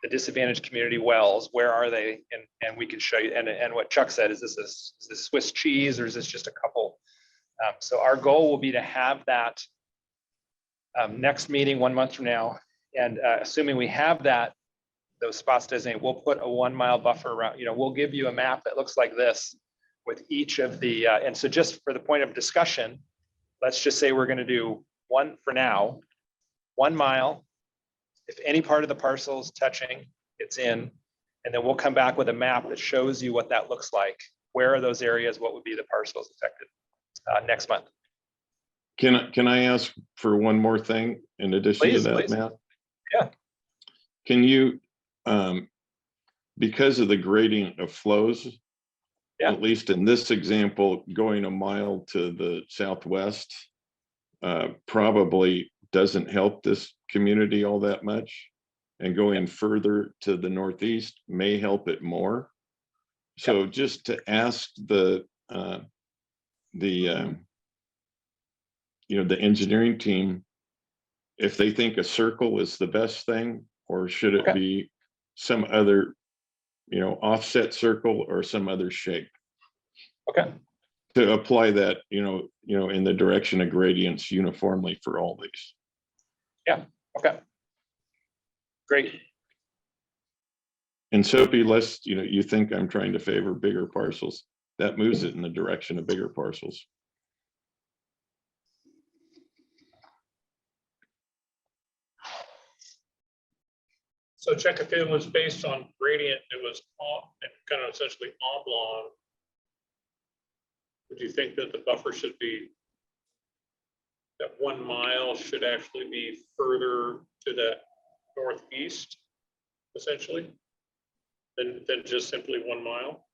the disadvantaged community wells. Where are they? And we can show you, and what Chuck said, is this Swiss cheese or is this just a couple? So our goal will be to have that next meeting 1 month from now. And assuming we have those spots designated, we'll put a 1 mile buffer around, we'll give you a map that looks like this with each of the, and so just for the point of discussion, let's just say we're going to do one for now, 1 mile. If any part of the parcel is touching, it's in, and then we'll come back with a map that shows you what that looks like. Where are those areas? What would be the parcels affected next month?
Can I ask for one more thing in addition to
Please,
that,
please.
Matt?
Yeah.
Can you, because of the gradient of flows,
Yeah.
at least in this example, going a mile to the southwest probably doesn't help this community all that much. And going further to the northeast may help it more. So just to ask the engineering team if they think a circle is the best thing, or should it
Okay.
be some other, offset circle or some other shape
Okay.
to apply that, in the direction of gradients uniformly for all these.
Yeah. Okay. Great.
And so be less, you think I'm trying to favor bigger parcels, that moves it in the direction of bigger parcels.
So check if it was based on gradient, it was kind of essentially oblong. Would you think that the buffer should be, that 1 mile should actually be further to the northeast, essentially, than just simply 1 mile?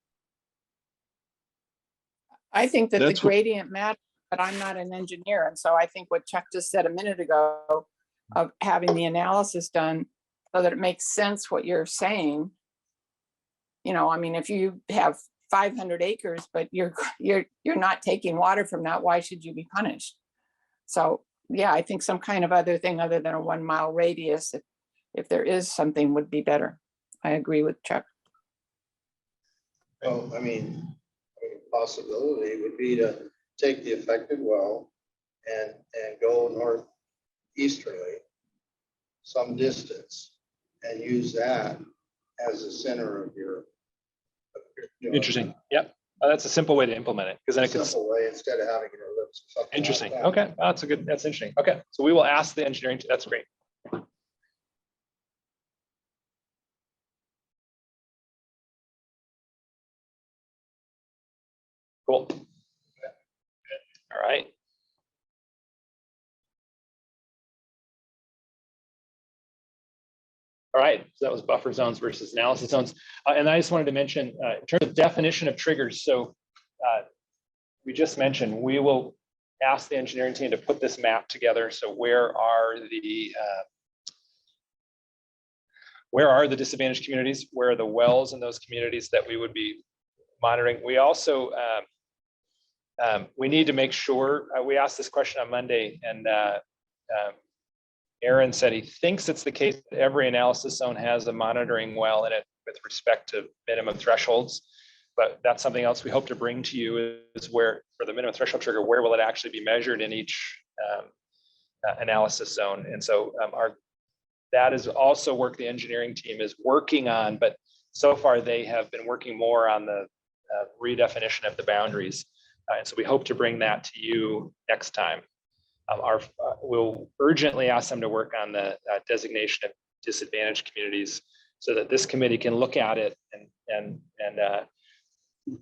I think that the
That's what-
gradient matters, but I'm not an engineer. And so I think what Chuck just said a minute ago of having the analysis done so that it makes sense what you're saying. I mean, if you have 500 acres, but you're not taking water from that, why should you be punished? So yeah, I think some kind of other thing other than a 1 mile radius, if there is something, would be better. I agree with Chuck.
Well, I mean, a possibility would be to take the affected well and go northeasterly some distance and use that as the center of your.
Interesting. Yep. That's a simple way to implement it, because then it could.
Simple way instead of having an ellipse. or something like
Interesting.
that.
Okay. That's interesting. Okay. So we will ask the engineering. That's great. Cool. All right. All right, so that was buffer zones versus analysis zones. And I just wanted to mention, in terms of definition of triggers, so we just mentioned, we will ask the engineering team to put this map together. So where are the disadvantaged communities? Where are the wells in those communities that we would be monitoring? We also, we need to make sure, we asked this question on Monday, and Aaron said he thinks it's the case that every analysis zone has a monitoring well in it with respect to minimum thresholds. But that's something else we hope to bring to you, is where, for the minimum threshold trigger, where will it actually be measured in each analysis zone? And so that is also work the engineering team is working on, but so far they have been working more on the redefinition of the boundaries. And so we hope to bring that to you next time. We'll urgently ask them to work on the designation of disadvantaged communities so that this committee can look at it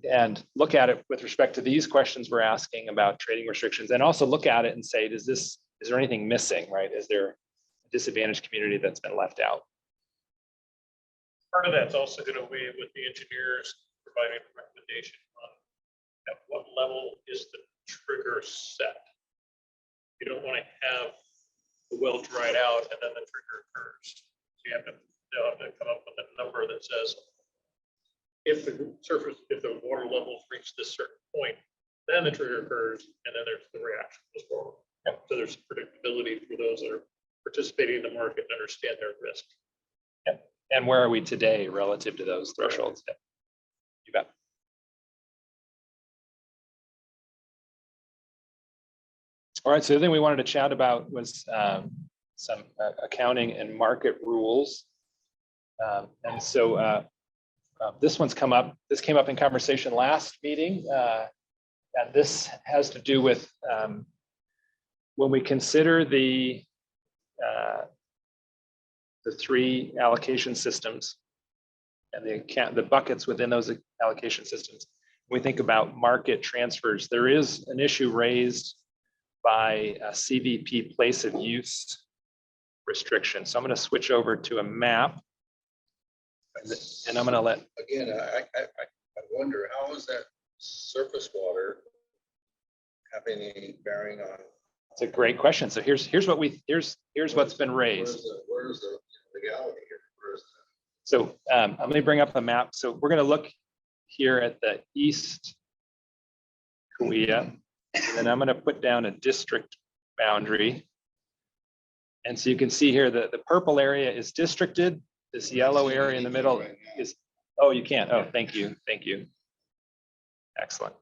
and look at it with respect to these questions we're asking about trading restrictions, and also look at it and say, is there anything missing, right? Is there a disadvantaged community that's been left out?
Part of that's also going to weigh with the engineers providing a recommendation on at what level is the trigger set. You don't want to have the well dried out and then the trigger occurs. So they'll have to come up with a number that says, if the water levels reach this certain point, then the trigger occurs, and then there's the reaction goes forward.
Yep.
So there's predictability for those that are participating in the market and understand their risk.
Yep. And where are we today relative to those thresholds? Yep. You bet. All right, so the thing we wanted to chat about was some accounting and market rules. And so this one's come up. This came up in conversation last meeting. And this has to do with when we consider the 3 allocation systems and the buckets within those allocation systems. We think about market transfers. There is an issue raised by a CVP place of use restriction. So I'm going to switch over to a map. And I'm going to let,
Again, I wonder, how is that surface water having any bearing on?
it's a great question. So here's what's been raised.
Where's the legality here? Where's
So let me bring up a map. So we're going to look here at the East Kaweah, and then I'm going to put down a district boundary. And so you can see here that the purple area is districted. This yellow area in the middle is, oh, you can't. Oh, thank you. Thank you. Excellent.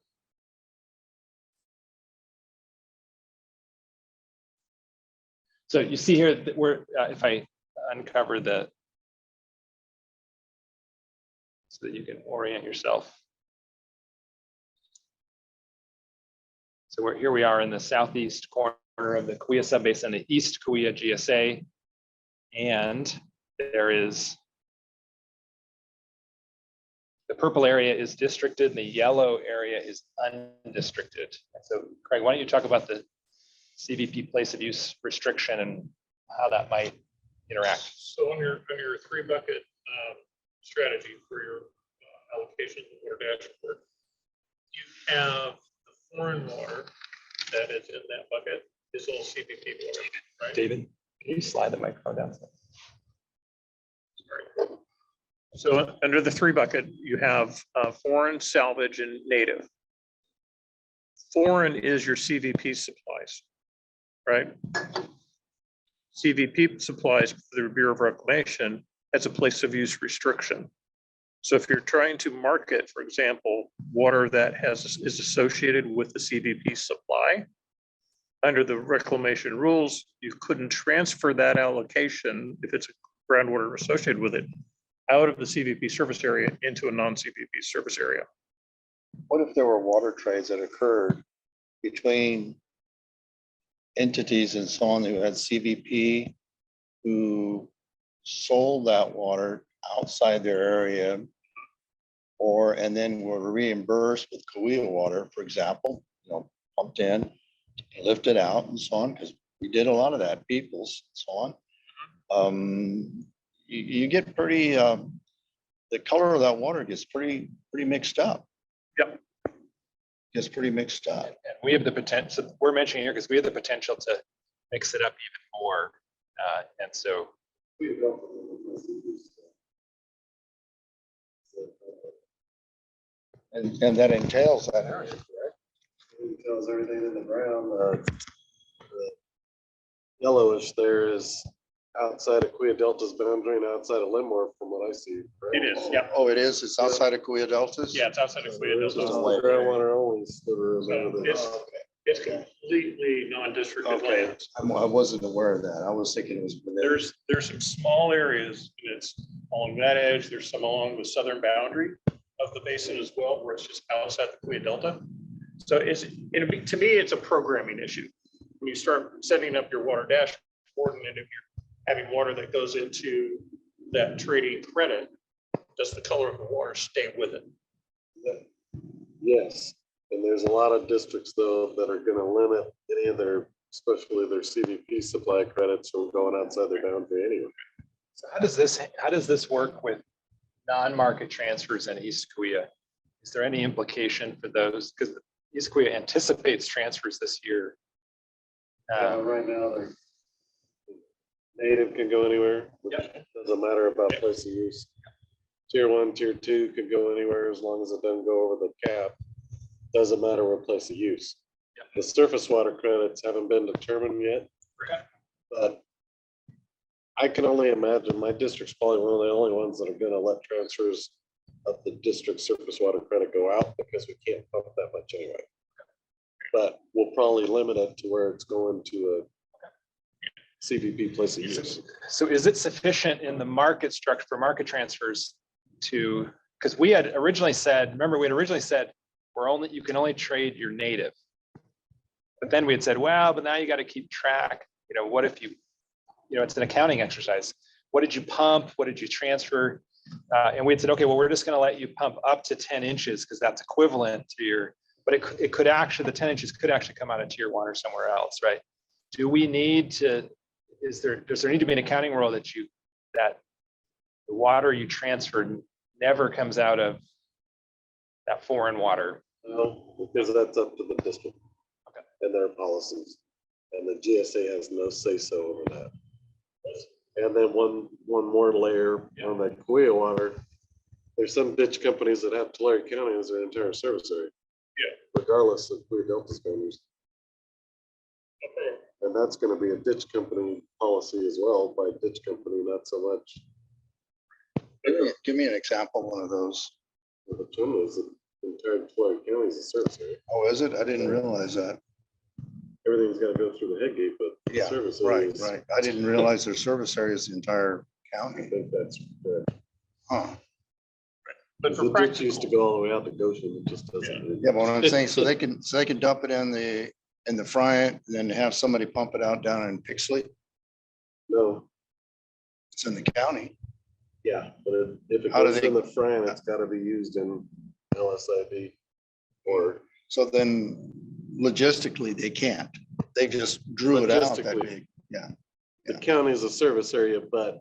So you see here that we're, if I uncover the, so that you can orient yourself. So here we are in the southeast corner of the Kaweah Subbasin, the East Kaweah GSA. And there is, the purple area is districted and the yellow area is undistricted. And so Craig, why don't you talk about the CVP place of use restriction and how that might interact?
So on your 3-bucket strategy for your allocation or dashboard, you have the foreign water that is in that bucket is all CVP water, right?
David, can you slide the microphone down?
Sorry. So under the 3-bucket, you have foreign, salvage, and native. Foreign is your CVP supplies, right? CVP supplies for the Bureau of Reclamation has a place of use restriction. So if you're trying to market, for example, water that is associated with the CVP supply, under the reclamation rules, you couldn't transfer that allocation if it's groundwater associated with it out of the CVP surface area into a non-CVP surface area.
What if there were water trades that occurred between entities and so on who had CVP, who sold that water outside their area, and then were reimbursed with Kaweah water, for example, pumped in, lifted out and so on, because we did a lot of that, Peoples and so on. You get pretty, the color of that water gets pretty mixed up.
Yep.
Gets pretty mixed up.
And we have the potential, so we're mentioning here because we have the potential to mix it up even more. And so
And that entails that area, correct?
It tells everything in the ground. The yellowish there is outside of Kaweah Delta's boundary and outside of Limor, from what I see. Right?
It is, yeah.
Oh, it is? It's outside of Kaweah Deltas?
Yeah, it's outside of Kaweah
There's
Delta.
just the groundwater only sliver
So
over there.
it's- It's completely non-districted
Okay,
land.
I wasn't aware of that. I was thinking it was.
There's some small areas, and it's along that edge. There's some along the southern boundary of the basin as well, where it's just outside the Kaweah Delta. So to me, it's a programming issue. When you start setting up your water dashboard, and if you're having water that goes into that trading credit, does the color of the water stay with it?
Yes, and there's a lot of districts though that are gonna limit any of their, especially their CVP supply credits from going outside their boundary anyway.
So how does this work with non-market transfers in East Kaweah? Is there any implication for those? Because East Kaweah anticipates transfers this year.
Right now, they're native can go anywhere, which doesn't matter about place of use. Tier 1, tier 2 could go anywhere as long as it doesn't go over the cap. Doesn't matter what place of use. The surface water credits haven't been determined yet. But I can only imagine my district's probably one of the only ones that are gonna let transfers of the district surface water credit go out because we can't pump that much anyway. But we'll probably limit it to where it's going to a CVP place of use.
So is it sufficient in the market structure for market transfers to, because we had originally said, remember, we had originally said, you can only trade your native. But then we had said, well, but now you got to keep track. What if it's an accounting exercise. What did you pump? What did you transfer? And we had said, okay, well, we're just going to let you pump up to 10 inches because that's equivalent to your but it could actually, the 10 inches could actually come out into your water somewhere else, right? Do we need to, does there need to be an accounting rule that the water you transfer never comes out of that foreign water?
No, because that's up to the district.
Okay.
And their policies. And the GSA has no say-so over that. And then one more layer on that mid-kaweah water. There's some ditch companies that have Tulare County as their entire service area.
Yeah.
Regardless of where Delta's owners. And that's gonna be a ditch company policy as well, by ditch company, not so much.
Give me an example, of one of those.
The term is the entire Tulare County is a service area.
Oh, is it? I didn't realize that.
Everything's gotta go through the head gate, but the
Yeah,
service
right,
areas.
right. I didn't realize their service area is the entire
I
county.
think that's correct.
Huh.
But for
The ditch used to
practical,
go all the way out to Goshen, it just doesn't.
Yeah, but what I'm saying, so they can dump it in the Friant, and then have somebody pump it out down in Pixley.
No,
It's in the county.
yeah, but if it
How do
goes
they-
in the front, it's gotta be used in LSID or
So then logistically, they can't. They just drew it out that
Logistically.
big.
the county is a service area, but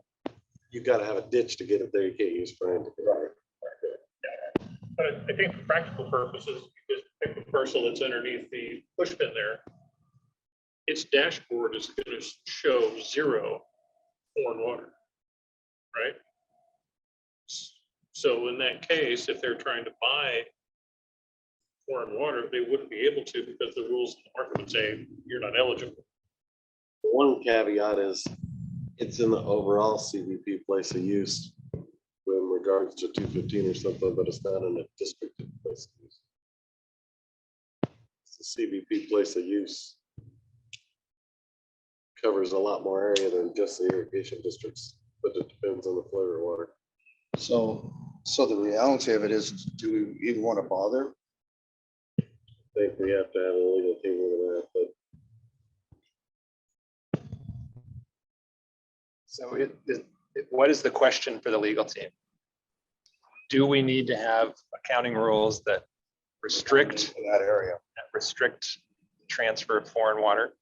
you gotta have a ditch to get it there. You can't use front.
but I think for practical purposes, because pick the parcel that's underneath the push pin there, its dashboard is going to show 0 foreign water, right? So in that case, if they're trying to buy foreign water, they wouldn't be able to because the rules in the market would say you're not eligible.
One caveat is it's in the overall CVP place of use in regards to 215 or something, but it's not in a district place of use. It's a CVP place of use. Covers a lot more area than just the irrigation districts, but it depends on the flavor of water.
So the reality of it is, do we even want to bother?
I think we have to have a legal team with that, but
So what is the question for the legal team? Do we need to have accounting rules that restrict
That area.
transfer of foreign water?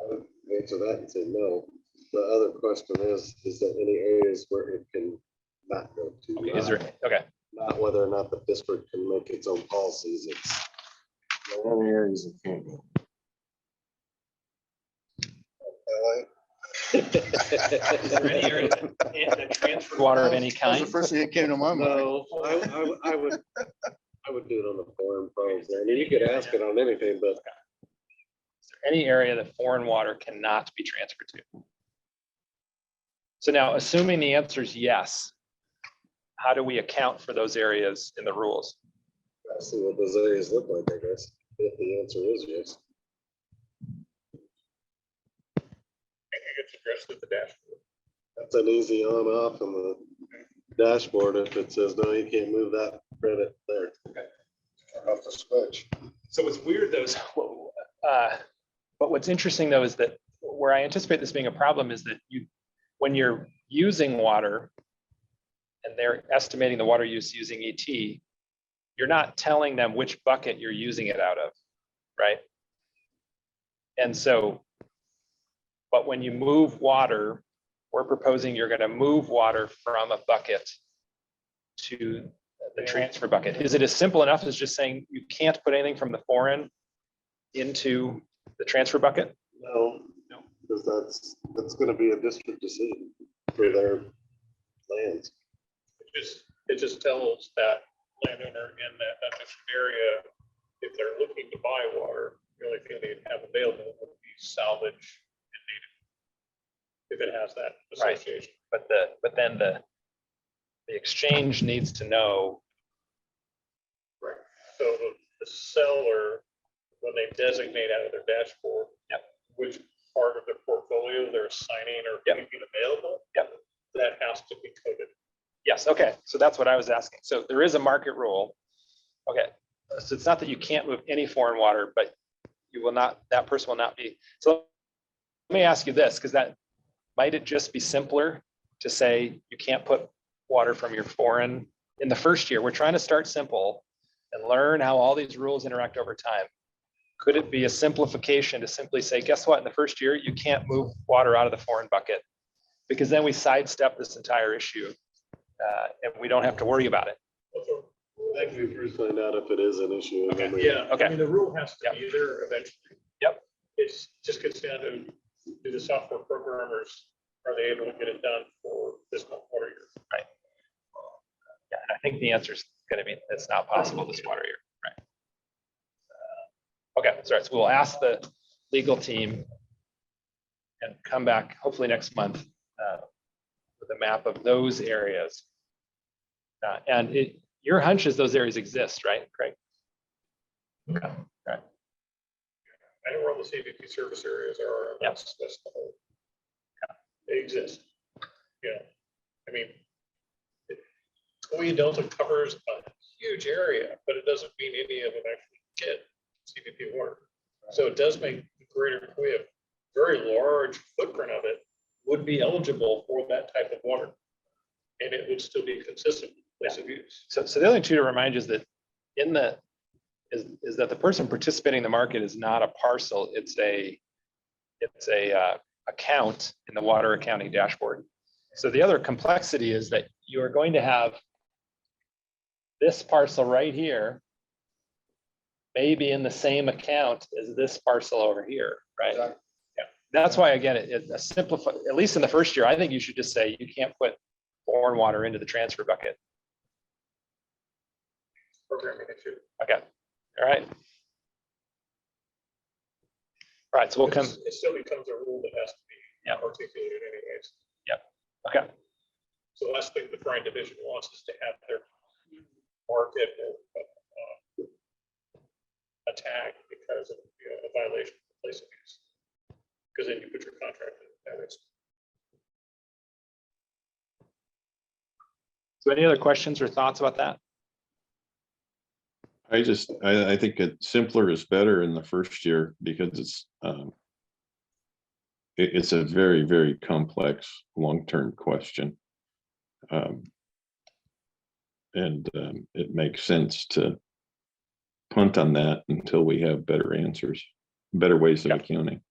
I would answer that and say no. The other question is there any areas where it can not go to?
Okay, is there, okay,
Not whether or not the district can make its own policies, it's there are any areas it can't go.
is there any area that transfer water of any
That was
kind?
the first thing that came to my mind.
No, I would do it on the foreign problems. I mean, you could ask it on anything, but
Is there any area that foreign water cannot be transferred to? So now, assuming the answer is yes, how do we account for those areas in the rules?
I see what those areas look like, I guess, if the answer is yes.
I think it's addressed at the dashboard.
That's an easy on off on the dashboard if it says, no, you can't move that credit there.
Turn off the switch.
So what's weird though is, but what's interesting though is that where I anticipate this being a problem is that when you're using water and they're estimating the water use using ET, you're not telling them which bucket you're using it out of, right? And so, but when you move water, we're proposing you're going to move water from a bucket to the transfer bucket. Is it as simple enough as just saying you can't put anything from the foreign into the transfer bucket?
No, because that's gonna be a district decision for their lands.
It just tells that landowner in that district area, if they're looking to buy water, the only thing they'd have available would be salvage and native. If it has that
Right.
association.
But then the exchange needs to know.
Right. So the seller, when they designate out of their dashboard.
Yep.
Which part of their portfolio they're assigning or
Yep.
making available.
Yep.
That has to be coded.
Yes, okay, so that's what I was asking. So there is a market rule. Okay, so it's not that you can't move any foreign water, but you will not, that person will not be. So let me ask you this, because might it just be simpler to say you can't put water from your foreign in the first year? We're trying to start simple. and learn how all these rules interact over time. Could it be a simplification to simply say, guess what, in the first year, you can't move water out of the foreign bucket? Because then we sidestep this entire issue and we don't have to worry about it.
I think we first find out if it is an issue. and then we-
Yeah,
Okay.
I mean, the rule has to
Yep.
be there eventually.
Yep.
It's just gets down to, do the software programmers, are they able to get it done for this water year?
Yeah, and I think the answer is going to be, it's not possible this water year, right? Okay, sorry, so we'll ask the legal team and come back hopefully next month with a map of those areas. And your hunch is those areas exist, right, Craig? Okay, all right.
I know where all the CVP service areas are.
Yep.
That's the whole. They exist. Yeah, I mean, Kaweah Delta covers a huge area, but it doesn't mean any of them actually get CVP water. So it does make the greater Kaweah, very large footprint of it would be eligible for that type of water. And it would still be consistent with place of use.
So the other thing too to remind you is that is that the person participating in the market is not a parcel, it's a account in the water accounting dashboard. So the other complexity is that you are going to have this parcel right here maybe in the same account as this parcel over here, right?
Yeah.
That's why, again, it simplify, at least in the first year, I think you should just say you can't put foreign water into the transfer bucket.
Programming issue.
Okay, all right. All right, so we'll come,
It still becomes a rule that has to be
Yeah.
articulated anyways.
okay,
So the last thing the Brine Division wants is to have their market attacked because of a violation of the place of use. Because then you put your contract in. That is.
so any other questions or thoughts about that?
I think it simpler is better in the first year because it's a very, very complex long-term question. And it makes sense to punt on that until we have better answers, better ways of accounting.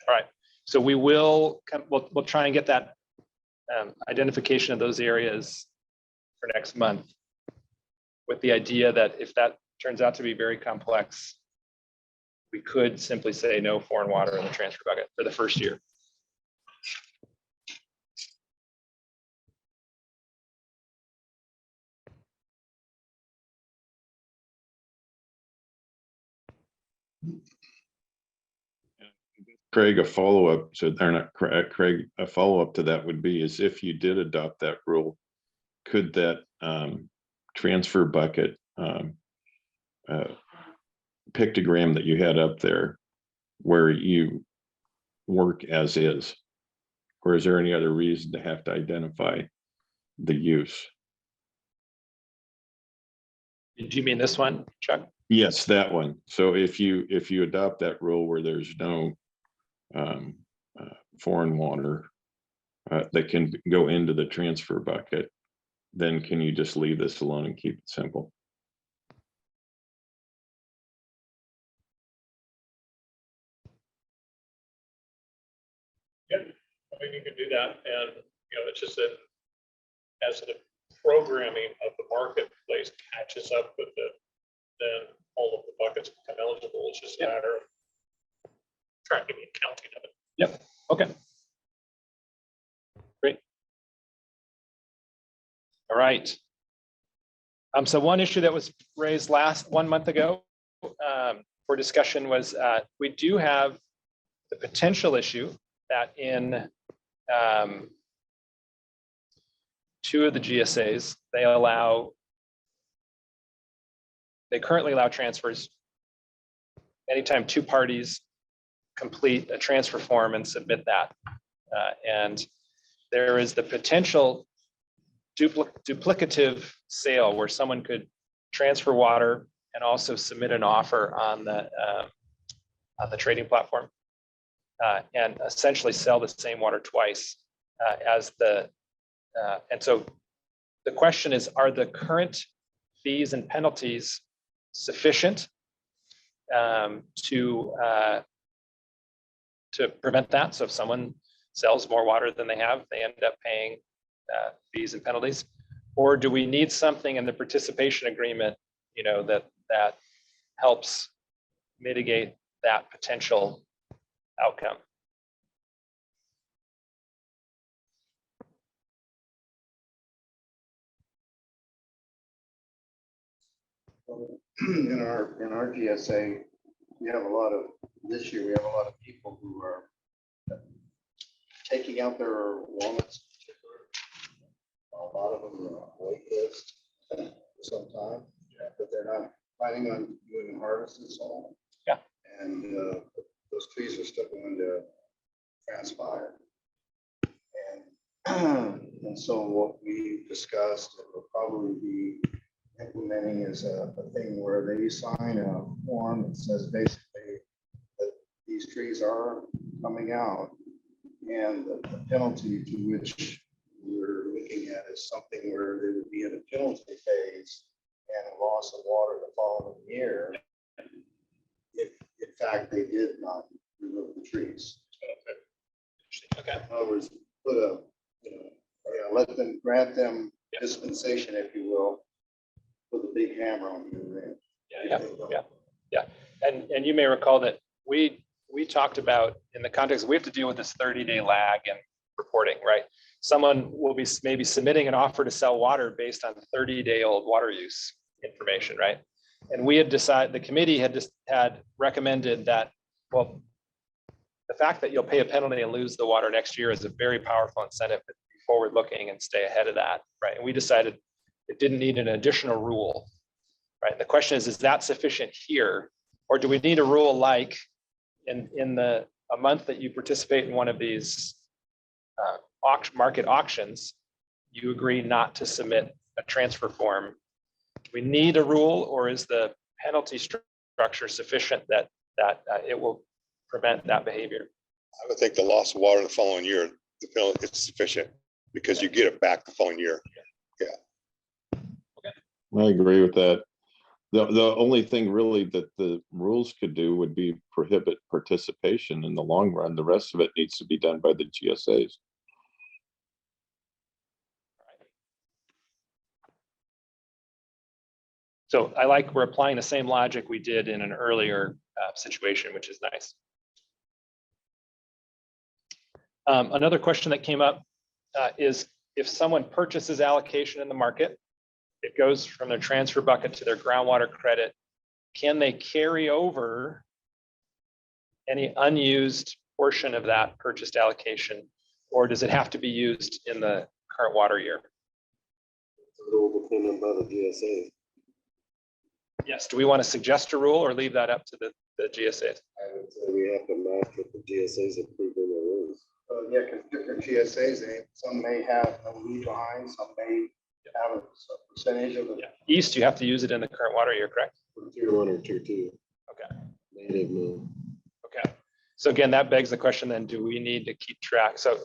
All right, so we will, we'll try and get that identification of those areas for next month, with the idea that if that turns out to be very complex, we could simply say no foreign water in the transfer bucket for the first year.
Craig, a follow-up to, or not Craig, a follow-up to that would be is if you did adopt that rule, could that transfer bucket pictogram that you had up there where you work as is? Or is there any other reason to have to identify the use?
Do you mean this one, Chuck?
Yes, that one. So if you adopt that rule where there's no foreign water that can go into the transfer bucket, then can you just leave this alone and keep it simple?
Yeah, I mean, you can do that, and, it's just that as the programming of the marketplace catches up with then all of the buckets become eligible. It's just a matter of tracking and counting of it.
Yep, okay. Great. All right. So one issue that was raised 1 month ago for discussion was we do have the potential issue that in 2 of the GSAs, they currently allow transfers anytime 2 parties complete a transfer form and submit that. And there is the potential duplicative sale where someone could transfer water and also submit an offer on the trading platform and essentially sell the same water twice and so the question is, are the current fees and penalties sufficient to prevent that. So if someone sells more water than they have, they end up paying fees and penalties? Or do we need something in the participation agreement, that helps mitigate that potential outcome?
In our GSA, we have a lot of, this year, we have a lot of people who are taking out their walnuts. A lot of them are on wait list for some time, but they're not planning on doing harvest and so on.
Yeah.
And those trees are still going to transpire. And so what we discussed, and will probably be implementing is a thing where they sign a form that says basically that these trees are coming out, and the penalty to which we're looking at is something where there would be in a penalty phase and a loss of water the following year if in fact they did not remove the trees.
Okay.
In other words, put a, let them, grant them dispensation, if you will, with a big hammer on your end.
Yeah. And you may recall that we talked about, in the context, we have to deal with this 30-day lag in reporting, right? Someone will be maybe submitting an offer to sell water based on 30-day-old water use information, right? And we had decided, the committee had recommended that, well, the fact that you'll pay a penalty and lose the water next year is a very powerful incentive to be forward-looking and stay ahead of that, right? And we decided it didn't need an additional rule, right? The question is that sufficient here? Or do we need a rule like in a month that you participate in one of these market auctions, you agree not to submit a transfer form? Do we need a rule, or is the penalty structure sufficient that it will prevent that behavior?
I would think the loss of water the following year, the penalty is sufficient because you get it back the following year.
I agree with that. The only thing really that the rules could do would be prohibit participation in the long run. The rest of it needs to be done by the GSAs.
So I like we're applying the same logic we did in an earlier situation, which is nice. Another question that came up is if someone purchases allocation in the market, it goes from their transfer bucket to their groundwater credit, can they carry over any unused portion of that purchased allocation, or does it have to be used in the current water year?
It'll depend on the GSA.
Yes, do we want to suggest a rule or leave that up to the GSAs?
I would say we have to match what the GSAs approved in their rules.
Yeah, because different GSAs, some may have no lead behind, some may have a percentage of the.
Yeah. East, you have to use it in the current water year, correct?
Tier 1 or tier 2.
Okay.
Native, no.
Okay. So again, that begs the question then, do we need to keep track? So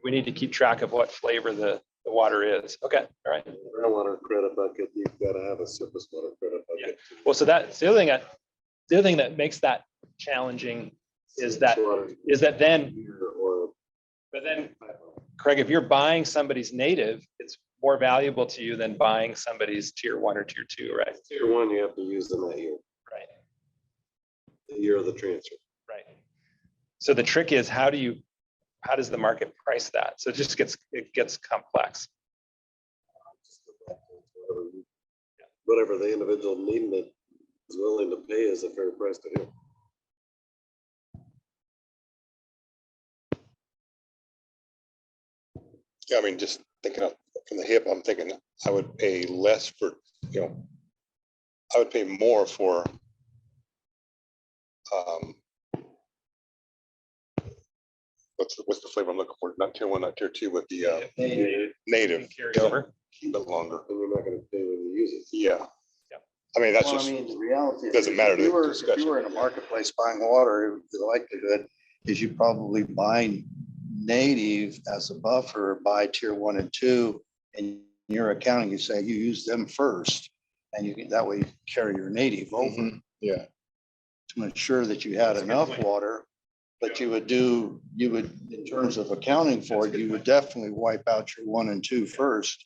we need to keep track of what flavor the water is. Okay, all right.
Groundwater credit bucket, you've got to have a surface water credit bucket.
Yeah. Well, so that's the other thing that makes that challenging is that then, but then, Craig, if you're buying somebody's native, it's more valuable to you than buying somebody's tier 1 or tier 2, right?
Tier 1, you have to use in that year.
Right.
The year of the transfer.
Right. So the trick is how does the market price that? So it gets complex.
Whatever the individual needing it is willing to pay is a fair price to him.
Yeah, I mean, just thinking from the hip, I'm thinking I would pay less for, I would pay more for what's the flavor I'm looking for? Not tier 1, not tier 2, but the native.
Carry over.
Keep it longer.
And you're not going to pay when you use it.
Yeah. I mean, that's
Well,
just,
I mean, the reality.
doesn't matter to
If
the
you
discussion.
were in a marketplace buying water, the likelihood is you probably buy native as a buffer, buy tier 1 and 2, and in your accounting, you say you use them first.
And you can, that way you carry your native over
Mhm. Yeah.
to ensure that you had
That's a good
enough
point.
water. But you would, in terms of accounting for it, you would definitely wipe out your 1 and 2 first.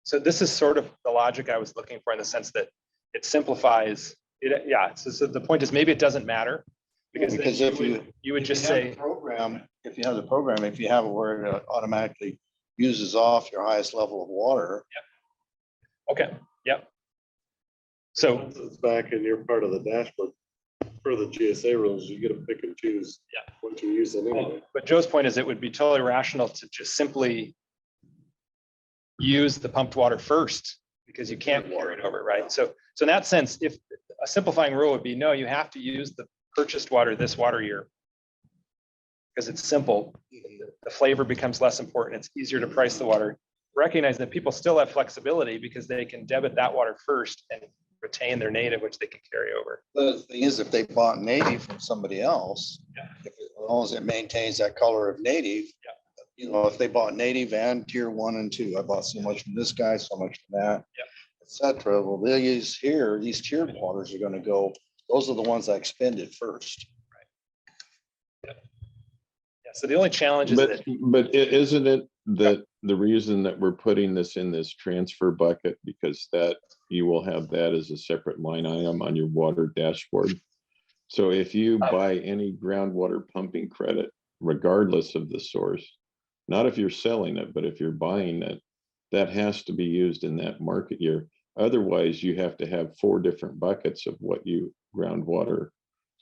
So this is sort of the logic I was looking for in the sense that it simplifies it. Yeah. So the point is maybe it doesn't matter because then
Because if
you would
if
just
you have
say,
the program, if you have it where it automatically uses off your highest level of water.
okay, yep. So,
Once it's back and you're part of the dashboard for the GSA rules, you get to pick and choose.
Yeah.
What you use it anyway.
but Joe's point is it would be totally rational to just simply use the pumped water first because you can't carry it over, right? So in that sense, if a simplifying rule would be, no, you have to use the purchased water this water year. Because it's simple, the flavor becomes less important. It's easier to price the water. Recognize that people still have flexibility because they can debit that water first and retain their native, which they can carry over.
The thing is, if they bought native from somebody else,
Yeah.
as long as it maintains that color of native, you know, if they bought native and tier 1 and 2, I bought so much from this guy, so much from that, et cetera. Well, these tiered waters are gonna go, those are the ones that expended first.
Yeah, so the only challenge is
But,
that,
isn't it that the reason that we're putting this in this transfer bucket, because that you will have that as a separate line item on your water dashboard. So if you buy any groundwater pumping credit, regardless of the source, not if you're selling it, but if you're buying it, that has to be used in that market year. Otherwise, you have to have 4 different buckets of what you groundwater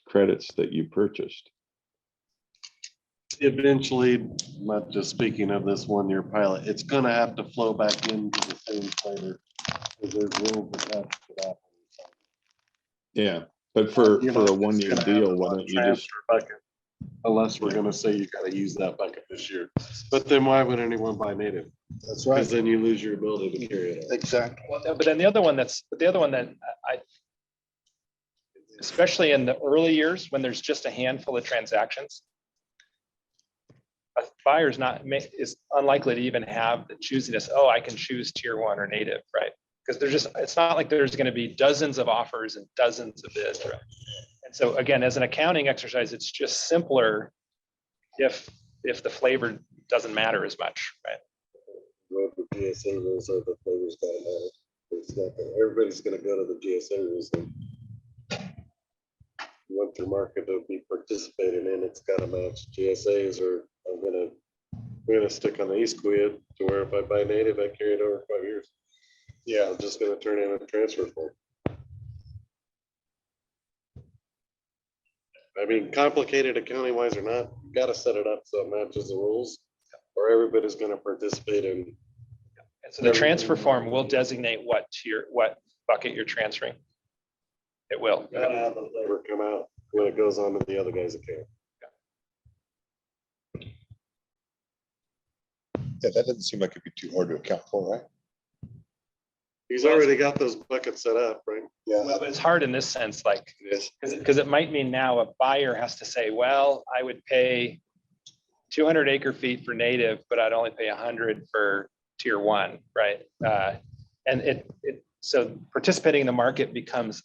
credits that you purchased.
Eventually, not just speaking of this 1-year pilot, it's gonna have to flow back into the same flavor. Because there's rules attached to that.
Yeah, but for
You're
a
not just
1-year
gonna have
deal,
the
why
one
don't you just,
transfer bucket, unless we're gonna say you gotta use that bucket this year. But then why would anyone buy native?
That's
Because then you lose your ability to carry it.
Exactly.
but then the other one that I, especially in the early years, when there's just a handful of transactions, a buyer's is unlikely to even have the choosiness, oh, I can choose tier 1 or native, right? Because it's not like there's going to be dozens of offers and dozens of bids, right? And so again, as an accounting exercise, it's just simpler if the flavor doesn't matter as much, right?
Well, the GSA rules are the flavors that matter. It's not that everybody's gonna go to the GSA rules. And what your market to be participating in, it's gotta match GSAs, or we're gonna stick on the incorporation to where if I buy native, I carry it over 5 years. Yeah, I'm just gonna turn in a transfer form. I mean, complicated accounting wise or not, you gotta set it up so it matches the rules, or everybody's gonna participate in.
And so the transfer form will designate what bucket you're transferring. It will.
Gotta have the flavor come out when it goes on to the other guy's account.
Yeah, that doesn't seem like it'd be too hard to account for, right?
He's already got those buckets set up, right?
Well, but it's hard in this sense, like,
Yes.
because it might mean now a buyer has to say, well, I would pay 200 acre feet for native, but I'd only pay 100 for tier 1, right? And so participating in the market becomes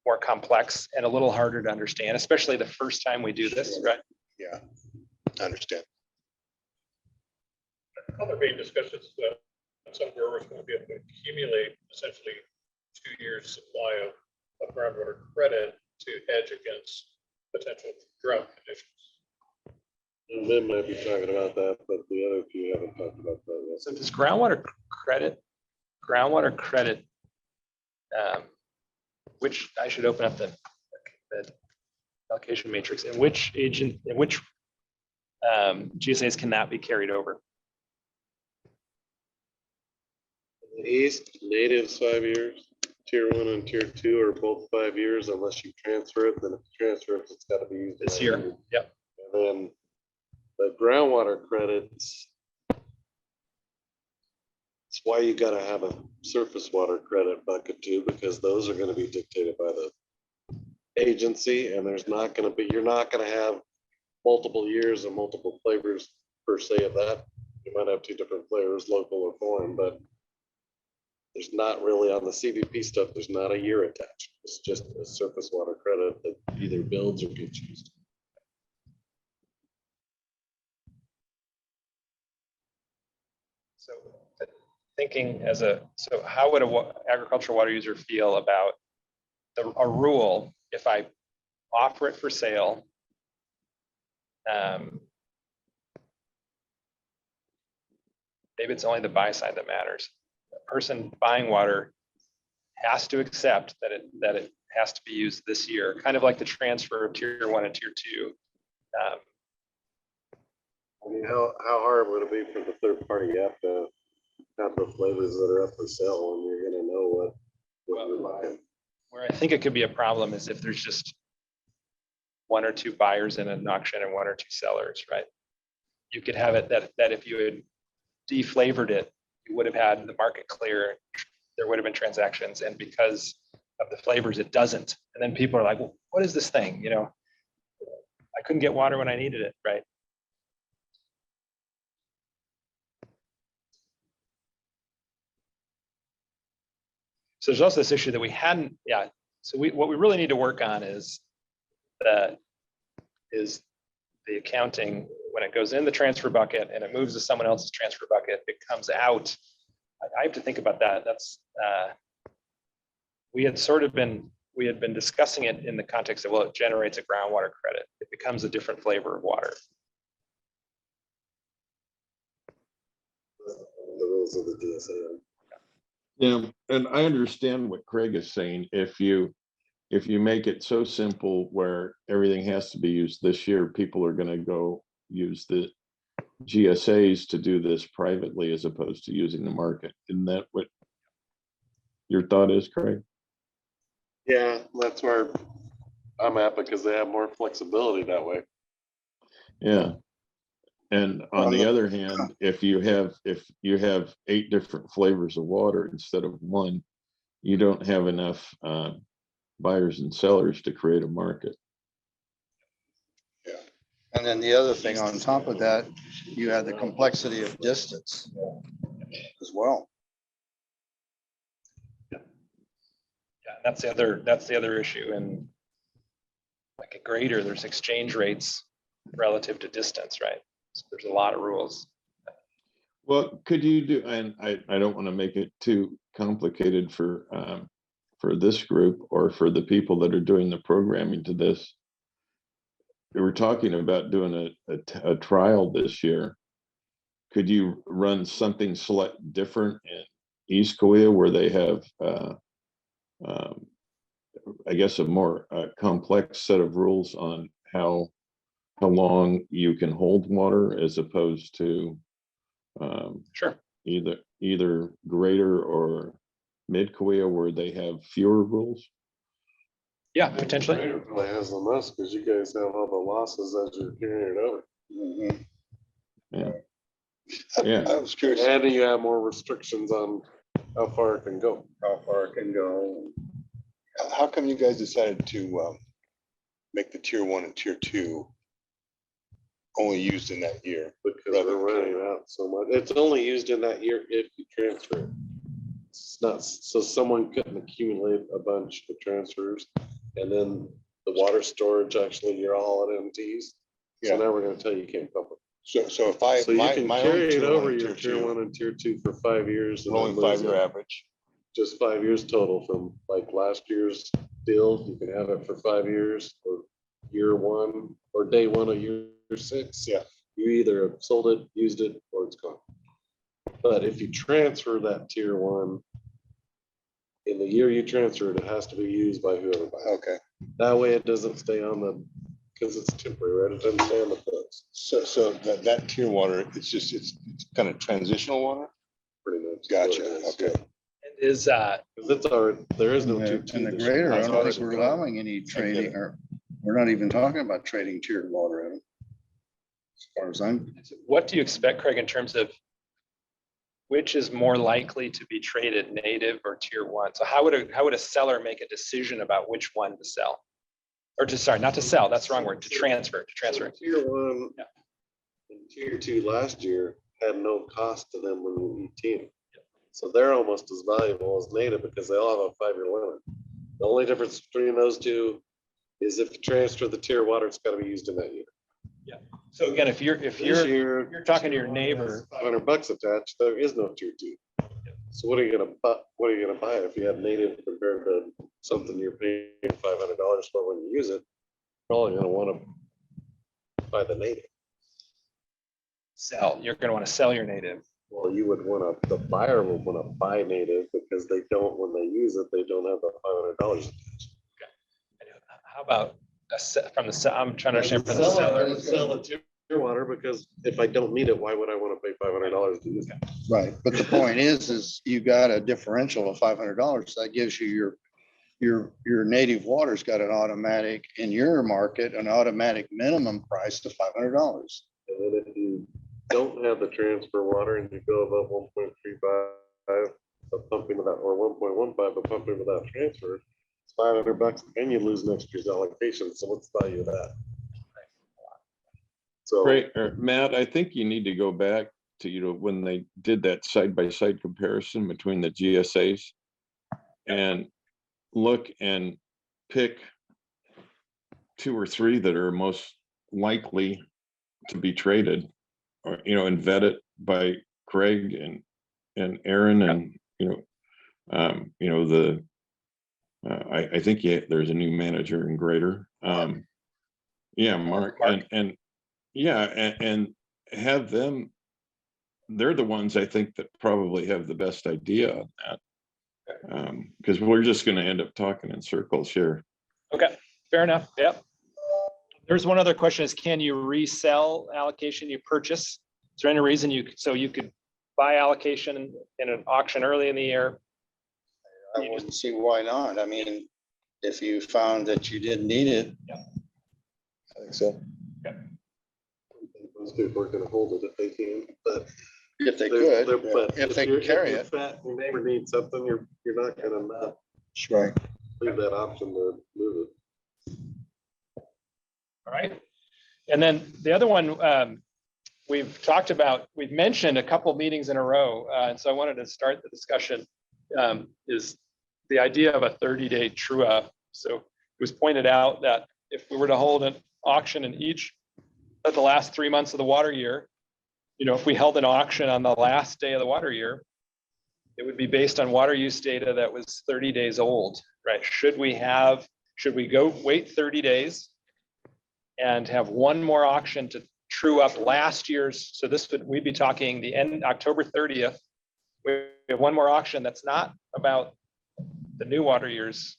more complex and a little harder to understand, especially the first time we do this, right?
Yeah, I understand.
Other main discussions, some growers will be able to accumulate essentially 2 years supply of groundwater credit to hedge against potential drought conditions.
And Lynn might be talking about that, but the other two haven't talked about that yet.
So does groundwater credit, which I should open up the allocation matrix, in which GSAs can that be carried over?
In the East, natives 5 years, tier 1 and tier 2 are both 5 years unless you transfer it. Then if you transfer it, it's gotta be used.
This
that
year, yep.
And then the groundwater credits. It's why you gotta have a surface water credit bucket too, because those are gonna be dictated by the agency, and you're not gonna have multiple years and multiple flavors per se of that. You might have 2 different flavors, local or foreign, but there's not really on the CVP stuff, there's not a year attached. It's just a surface water credit that either builds or gets used.
So thinking so how would a agricultural water user feel about a rule if I offer it for sale? Maybe it's only the buy side that matters. The person buying water has to accept that it has to be used this year, kind of like the transfer of tier 1 and tier 2.
I mean, how hard would it be for the third party app to have the flavors that are up for sale and you're gonna know what you're buying?
Where I think it could be a problem is if there's just 1 or 2 buyers in an auction and 1 or 2 sellers, right? You could have it that if you had deflavored it, you would have had the market clear, there would have been transactions, and because of the flavors, it doesn't. And then people are like, well, what is this thing? You know, I couldn't get water when I needed it, right? So there's also this issue that we hadn't, so what we really need to work on is the accounting, when it goes in the transfer bucket and it moves to someone else's transfer bucket, it comes out. I have to think about that. That's, we had been discussing it in the context of, well, it generates a groundwater credit. It becomes a different flavor of water.
The rules of the DSA.
Yeah, and I understand what Craig is saying. If you make it so simple where everything has to be used this year, people are going to go use the GSAs to do this privately as opposed to using the market. Isn't that what your thought is, Craig?
Yeah, that's where I'm at because they have more flexibility that way.
Yeah. And on the other hand, if you have 8 different flavors of water instead of 1, you don't have enough buyers and sellers to create a market.
Yeah. And then the other thing on top of that, you have the complexity of distance as well.
Yeah, that's the other issue. And like a grader, there's exchange rates relative to distance, right? So there's a lot of rules.
Well, could you do, and I don't want to make it too complicated for this group or for the people that are doing the programming to this. We were talking about doing a trial this year. Could you run something select different in East Kaweah where they have, I guess, a more complex set of rules on how long you can hold water as opposed to
Sure.
either greater or mid-kaweah where they have fewer rules?
Yeah, potentially.
It probably has the most because you guys have all the losses as you're carrying it over.
Mhm.
Yeah.
I
Yeah.
was curious.
And you have more restrictions on how far it can go.
How far it can go.
How come you guys decided to make the tier 1 and tier 2 only used in that year?
Because we're running out so much. It's only used in that year if you transfer it. It's not, so someone couldn't accumulate a bunch of transfers and then the water storage, actually, you're all at MTs. So
Yeah.
now we're gonna tell you can't pump it.
So if I,
So you can
my own
carry it
tier 1
over
and
your
tier
tier
2,
1 and tier 2 for 5 years. and
rolling
then lose
5-year
it.
average.
Just 5 years total from like last year's deal. You can have it for 5 years or year 1 or day 1 of year 6.
Yeah.
You either have sold it, used it, or it's gone. But if you transfer that tier 1, in the year you transfer it, it has to be used by whoever buys it.
Okay.
That way it doesn't stay on the, because it's temporary, right? It doesn't stay on the books,
So that tier water, it's kind of transitional water?
pretty much.
Gotcha,
What it is,
okay.
yeah.
And is
'Cause it's already, there is no
And
tier
the
2.
and the
this
greater,
year.
I
That's
don't
why
think
it's
we're
gone.
allowing any trading, or we're not even talking about trading tiered water in them. As far as I'm,
what do you expect, Craig, in terms of which is more likely to be traded, native or tier 1? So how would a seller make a decision about which one to sell? Or not to sell, that's the wrong word, to transfer.
So Tier 1
Yeah.
and tier 2 last year had no cost to them when you ET. So they're almost as valuable as native because they all have a 5-year limit. The only difference between those two is if you transfer the tier water, it's gotta be used in that year.
So again, if
This
you're
year,
talking to your neighbor,
$500 attached, there is no tier 2. So what are you gonna buy if you have native compared to something you're paying $500 for when you use it? Probably gonna wanna buy the native.
you're gonna want to sell your native.
Well, you would wanna, the buyer would wanna buy native because they don't, when they use it, they don't have the $500 attached.
How about from the, I'm trying to understand from the
I
seller.
would sell the tier water because if I don't need it, why would I wanna pay $500 to use it?
Right, but the point is you got a differential of $500. That gives you your native water's got an automatic, in your market, an automatic minimum price of $500.
And then if you don't have the transfer water and you go above 1.35 of pumping without, or 1.15 of pumping without transfer, it's $500 and you lose next year's allocation. So what's the value of that? So
Great, Matt, I think you need to go back to, when they did that side-by-side comparison between the GSAs and look and pick 2 or 3 that are most likely to be traded, or, and vet it by Craig and Aaron and, I think there's a new manager in Greater. Yeah, Mark. And yeah, and have them, they're the ones I think that probably have the best idea on that. Because we're just going to end up talking in circles here.
Okay, fair enough. Yep. There's one other question is, can you resell allocation you purchase? Is there any reason you could buy allocation in an auction early in the year?
I wouldn't see why not. I mean, if you found that you didn't need it.
I think so.
most people are gonna hold it if they can, but.
If they
they're-
could,
they're- but
if they
you're-
can carry
you're
it.
fat, Your neighbor needs something, you're not gonna not
Right.
leave that option to move it.
All right. And then the other one, we've mentioned a couple meetings in a row. And so I wanted to start the discussion, is the idea of a 30-day true up. So it was pointed out that if we were to hold an auction in each of the last 3 months of the water year, if we held an auction on the last day of the water year, it would be based on water use data that was 30 days old, right? Should we go wait 30 days and have one more auction to true up last year's? So we'd be talking the end October 30th. We have one more auction that's not about the new water year's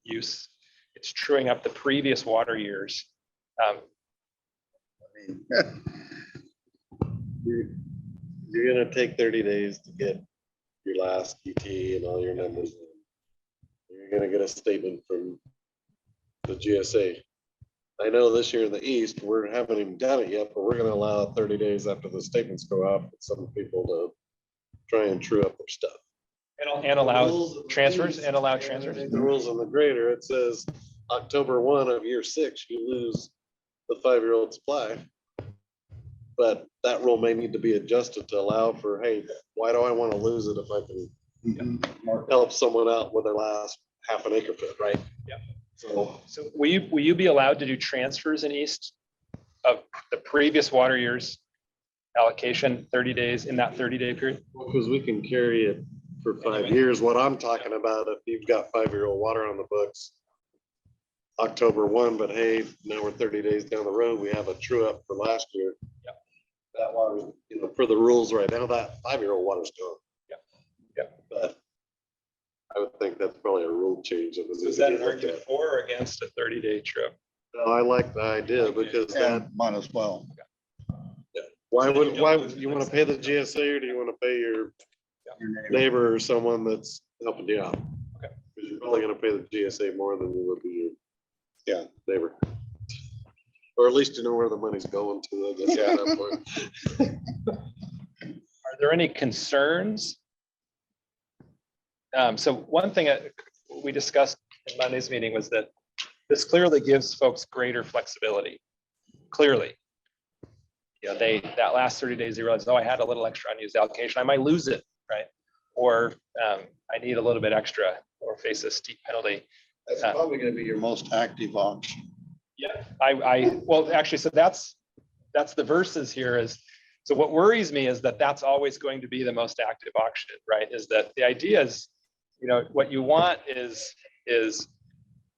use. It's truing up the previous water years.
You're gonna take 30 days to get your last ET and all your numbers. You're gonna get a statement from the GSA. I know this year in the East, we haven't even done it yet, but we're gonna allow 30 days after the statements go out for some people to try and true up their stuff.
And allow transfers and allow transfers.
The rules on the grader, it says October 1 of year 6, you lose the 5-year-old supply. But that rule may need to be adjusted to allow for, hey, why do I want to lose it if I can help someone out with their last half an acre foot, right?
Yeah.
So
So will you be allowed to do transfers in East of the previous water year's allocation 30 days in that 30-day period?
because we can carry it for 5 years. What I'm talking about, if you've got 5-year-old water on the books, October 1, but hey, now we're 30 days down the road, we have a true up for last year.
Yeah.
That water, for the rules right now, that 5-year-old water's gone.
Yeah. Yeah.
But I would think that's probably a rule change. That was
Is that an argument for or against a 30-day trip?
No, I like the idea because that,
And might as well.
why you want to pay the GSA or do you want to pay your neighbor or someone that's helping you out?
Okay.
Because you're probably gonna pay the GSA more than you would be your neighbor. Or at least you know where the money's going to, I guess, at that point.
Are there any concerns? So one thing we discussed in Monday's meeting was that this clearly gives folks greater flexibility. Clearly. That last 30 days, they realize, oh, I had a little extra unused allocation. I might lose it, right? or I need a little bit extra or face a steep penalty.
That's probably gonna be your most active auction.
Yeah, well, actually, so that's the verses here is, so what worries me is that that's always going to be the most active auction, right? Is that the idea is, you know, what you want is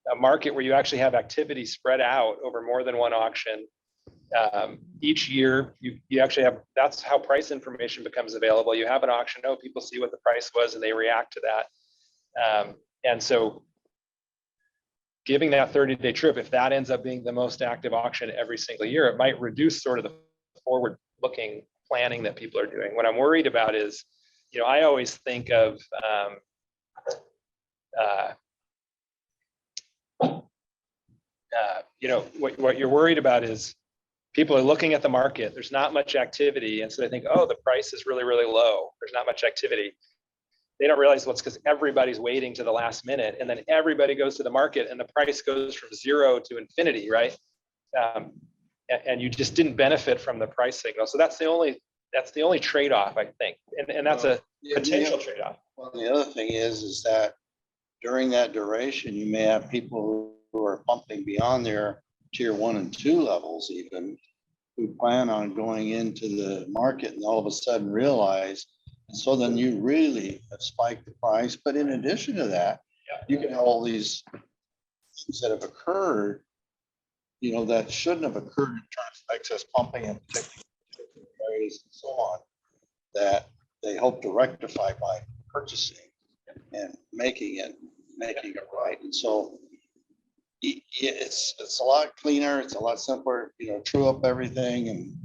a market where you actually have activity spread out over more than one auction. Each year, you actually have, that's how price information becomes available. You have an auction, oh, people see what the price was and they react to that. And so giving that 30-day trip, if that ends up being the most active auction every single year, it might reduce sort of the forward-looking planning that people are doing. What I'm worried about is, you know, I always think of you know, what you're worried about is people are looking at the market, there's not much activity, and so they think, oh, the price is really, really low, there's not much activity. They don't realize what's because everybody's waiting to the last minute, and then everybody goes to the market and the price goes from 0 to infinity, right? And you just didn't benefit from the price signal. So that's the only trade-off, I think, and that's a potential trade-off.
Well, the other thing is that during that duration, you may have people who are pumping beyond their tier 1 and 2 levels even, who plan on going into the market and all of a sudden realize, and so then you really have spiked the price. But in addition to that, you can have all these things that have occurred, you know, that shouldn't have occurred in terms of excess pumping and particular areas and so on, that they hope to rectify by purchasing and making it right. And so it's a lot cleaner, it's a lot simpler, you know, true up everything. And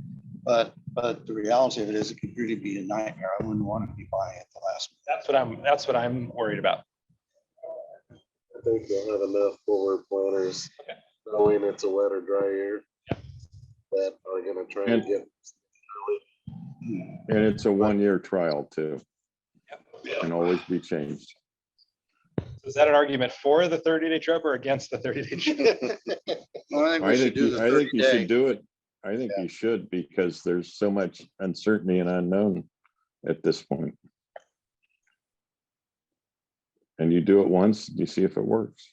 but the reality of it is it could really be a nightmare. I wouldn't want to be buying at the last minute.
That's what I'm worried about.
I think they'll have enough forward planners knowing it's a wet or dry year that are gonna try to get.
And it's a 1-year trial too. Can always be changed.
Is that an argument for the 30-day trip or against the 30-day trip?
Well, I think we should do the
I think
30
you
day.
should do it. I think you should, because there's so much uncertainty and unknown at this point. And you do it once, you see if it works.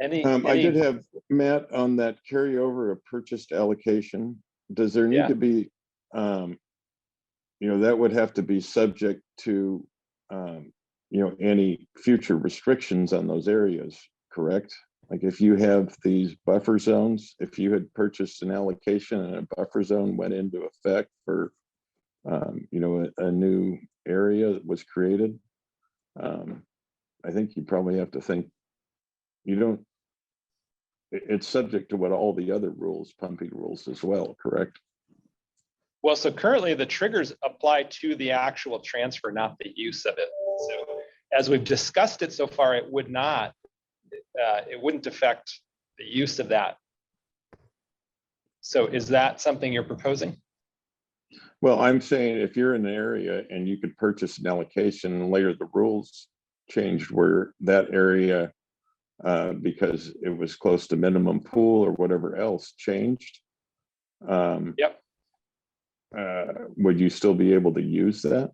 I did have, Matt, on that carryover of purchased allocation, does there need to be, you know, that would have to be subject to, you know, any future restrictions on those areas, correct? Like if you have these buffer zones, if you had purchased an allocation and a buffer zone went into effect for, you know, a new area that was created, I think you probably have to think, it's subject to what all the other rules, pumping rules as well, correct?
Well, so currently the triggers apply to the actual transfer, not the use of it. So as we've discussed it so far, it would not, it wouldn't affect the use of that. So is that something you're proposing?
Well, I'm saying if you're in an area and you could purchase an allocation and later the rules changed where that area, because it was close to minimum pool or whatever else changed.
Yep.
Would you still be able to use that?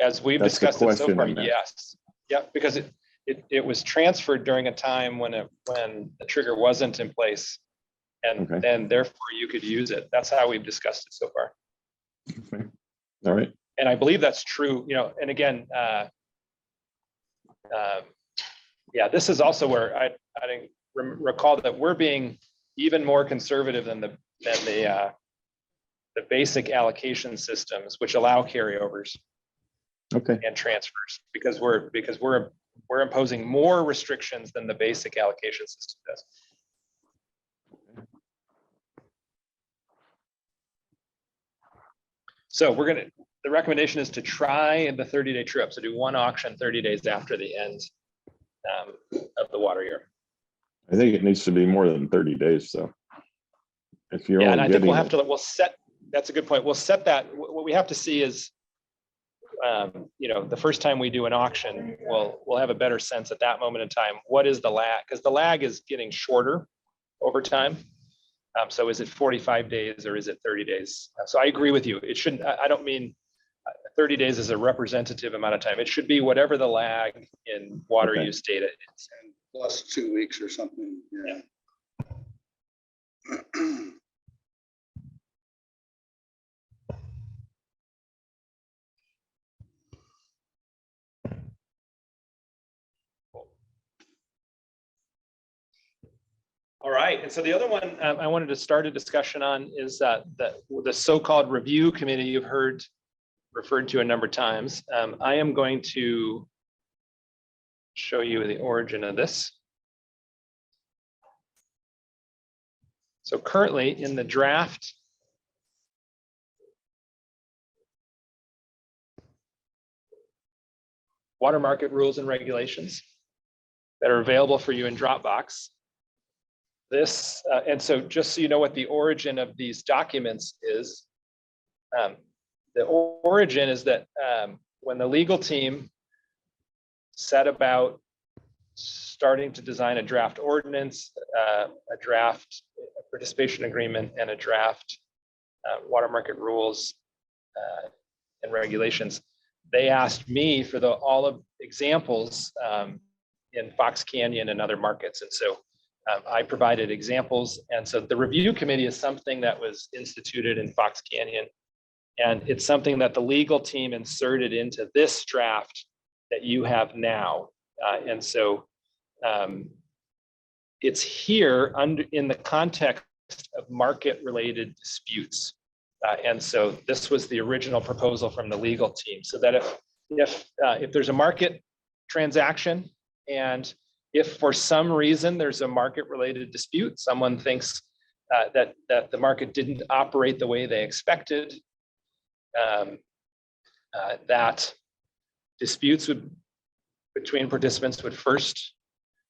As we've
That's the
discussed it so
question
far,
on that.
yes. Yep, because it was transferred during a time when the trigger wasn't in place. And
Okay.
then therefore you could use it. That's how we've discussed it so far.
Okay. All right.
And I believe that's true, you know, and again, yeah, this is also where I didn't recall that we're being even more conservative than the basic allocation systems, which allow carryovers
Okay.
and transfers, because we're imposing more restrictions than the basic allocation system does. So the recommendation is to try the 30-day true-up. So do one auction 30 days after the end of the water year.
I think it needs to be more than 30 days, though. If you're
Yeah, and
only
I think we'll
getting
have to, that's a good point. We'll set that, what we have to see is, you know, the first time we do an auction, we'll have a better sense at that moment in time, what is the lag? Because the lag is getting shorter over time. So is it 45 days or is it 30 days? So I agree with you. It shouldn't, I don't mean 30 days is a representative amount of time. It should be whatever the lag in water
Okay.
use data is.
Plus 2 weeks or something, yeah.
All right, and so the other one I wanted to start a discussion on is the so-called review committee you've heard referred to a number of times. I am going to show you the origin of this. So currently in the draft water market rules and regulations that are available for you in Dropbox. This, and so just so you know what the origin of these documents is, the origin is that when the legal team set about starting to design a draft ordinance, a draft participation agreement, and a draft water market rules and regulations, they asked me for all of examples in Fox Canyon and other markets. And so I provided examples. And so the review committee is something that was instituted in Fox Canyon. And it's something that the legal team inserted into this draft that you have now. And so it's here in the context of market-related disputes. And so this was the original proposal from the legal team, so that if there's a market transaction, and if for some reason there's a market-related dispute, someone thinks that the market didn't operate the way they expected, that disputes between participants would first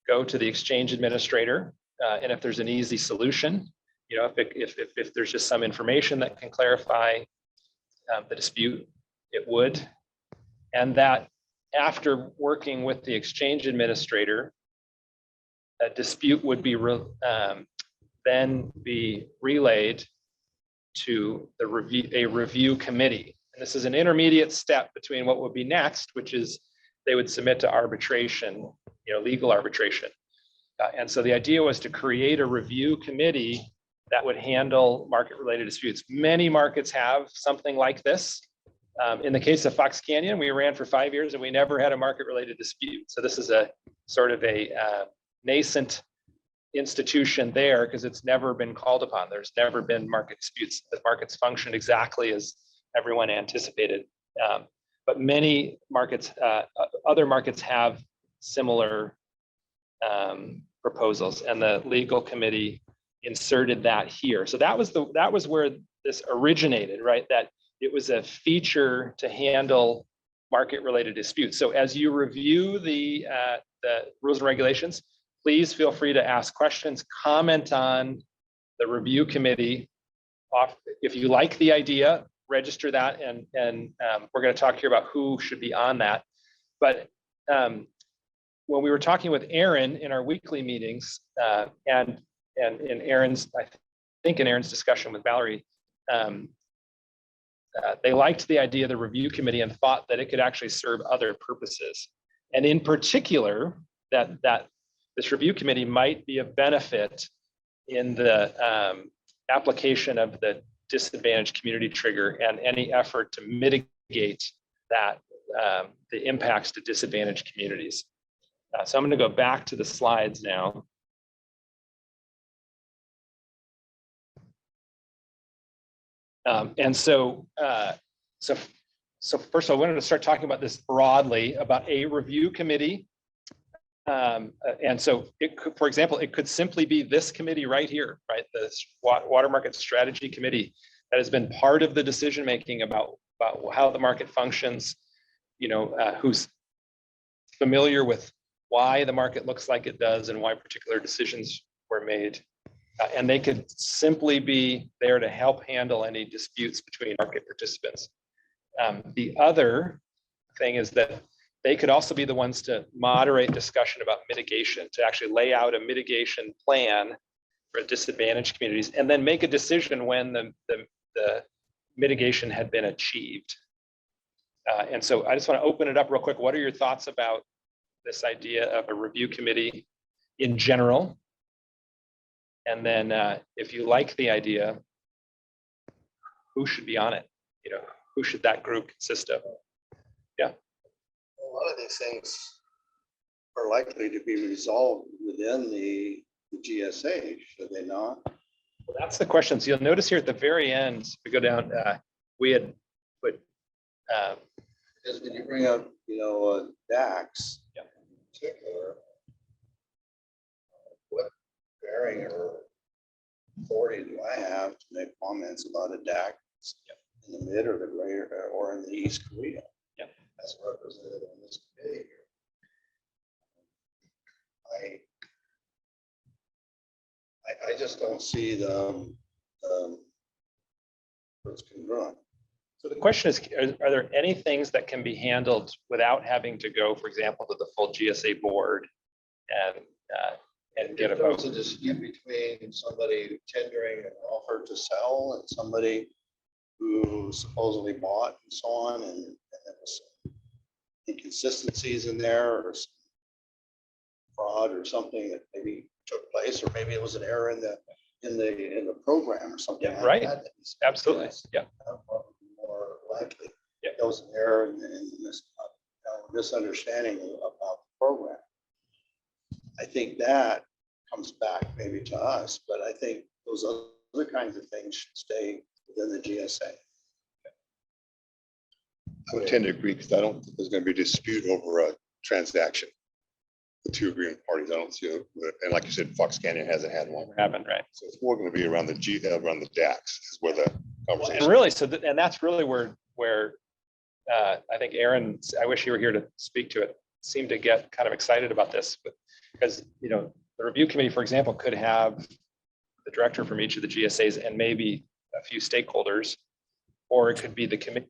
go to the exchange administrator, and if there's an easy solution, you know, if there's just some information that can clarify the dispute, it would. And that after working with the exchange administrator, a dispute would be then be relayed to a review committee. And this is an intermediate step between what would be next, which is they would submit to arbitration, you know, legal arbitration. And so the idea was to create a review committee that would handle market-related disputes. Many markets have something like this. In the case of Fox Canyon, we ran for 5 years and we never had a market-related dispute. So this is a sort of a nascent institution there because it's never been called upon. There's never been market disputes. The markets functioned exactly as everyone anticipated. But many markets, other markets have similar proposals, and the legal committee inserted that here. So that was where this originated, right? That it was a feature to handle market-related disputes. So as you review the rules and regulations, please feel free to ask questions, comment on the review committee. If you like the idea, register that, and we're going to talk here about who should be on that. But when we were talking with Aaron in our weekly meetings, and in Aaron's, I think in Aaron's discussion with Valerie, they liked the idea of the review committee and thought that it could actually serve other purposes. And in particular, that this review committee might be a benefit in the application of the disadvantaged community trigger and any effort to mitigate that, the impacts to disadvantaged communities. So I'm going to go back to the slides now. And so first of all, I wanted to start talking about this broadly about a review committee. And so it could, for example, it could simply be this committee right here, right? The Water Market Strategy Committee that has been part of the decision-making about how the market functions, you know, who's familiar with why the market looks like it does and why particular decisions were made. And they could simply be there to help handle any disputes between market participants. The other thing is that they could also be the ones to moderate discussion about mitigation, to actually lay out a mitigation plan for disadvantaged communities, and then make a decision when the mitigation had been achieved. And so I just want to open it up real quick. What are your thoughts about this idea of a review committee in general? And then if you like the idea, who should be on it? You know, who should that group consist of? Yeah.
A lot of these things are likely to be resolved within the GSA, should they not?
Well, that's the question. So you'll notice here at the very end, we go down, we had put.
Because when you bring up, DAX.
Yeah.
In particular, what bearing or authority do I have to make comments about a DAX in the mid or the greater or in the East Korea?
Yeah.
As represented on this committee here. I just don't see the what's congruent.
So the question is, are there any things that can be handled without having to go, for example, to the full GSA board and get a
If there was
vote?
a dispute between somebody tendering an offer to sell and somebody who supposedly bought and so on, and there was some inconsistencies in there or some fraud or something that maybe took place, or maybe it was an error in the program or something.
Yeah,
like
right.
that.
Absolutely. Yeah.
More likely.
Yeah.
There was an error in this misunderstanding about the program. I think that comes back maybe to us, but I think those other kinds of things should stay within the GSA.
I would tend to agree because I don't think there's going to be a dispute over a transaction. The two agreeing parties, I don't see it. And like you said, Fox Canyon hasn't had one.
Happened, right?
So it's more going to be around the DAX is where the
And
conversation.
really, and that's really where I think Aaron, I wish you were here to speak to it, seemed to get kind of excited about this, because the review committee, for example, could have the director from each of the GSAs and maybe a few stakeholders, or it could be the committee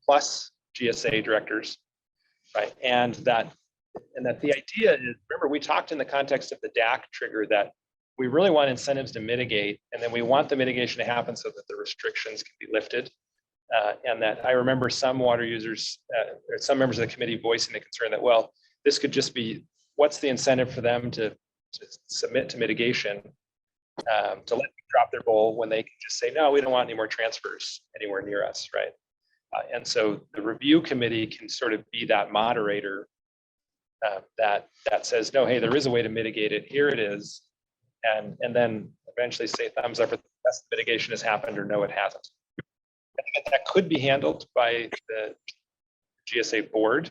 plus GSA directors, right? And that the idea is, remember, we talked in the context of the DAC trigger that we really want incentives to mitigate, and then we want the mitigation to happen so that the restrictions can be lifted. And that I remember some water users, or some members of the committee voicing the concern that, well, this could just be, what's the incentive for them to submit to mitigation, to let them drop their bowl when they can just say, no, we don't want any more transfers anywhere near us, right? And so the review committee can sort of be that moderator that says, no, hey, there is a way to mitigate it. Here it is. And then eventually say thumbs up if the best mitigation has happened or no, it hasn't. I think that could be handled by the GSA board,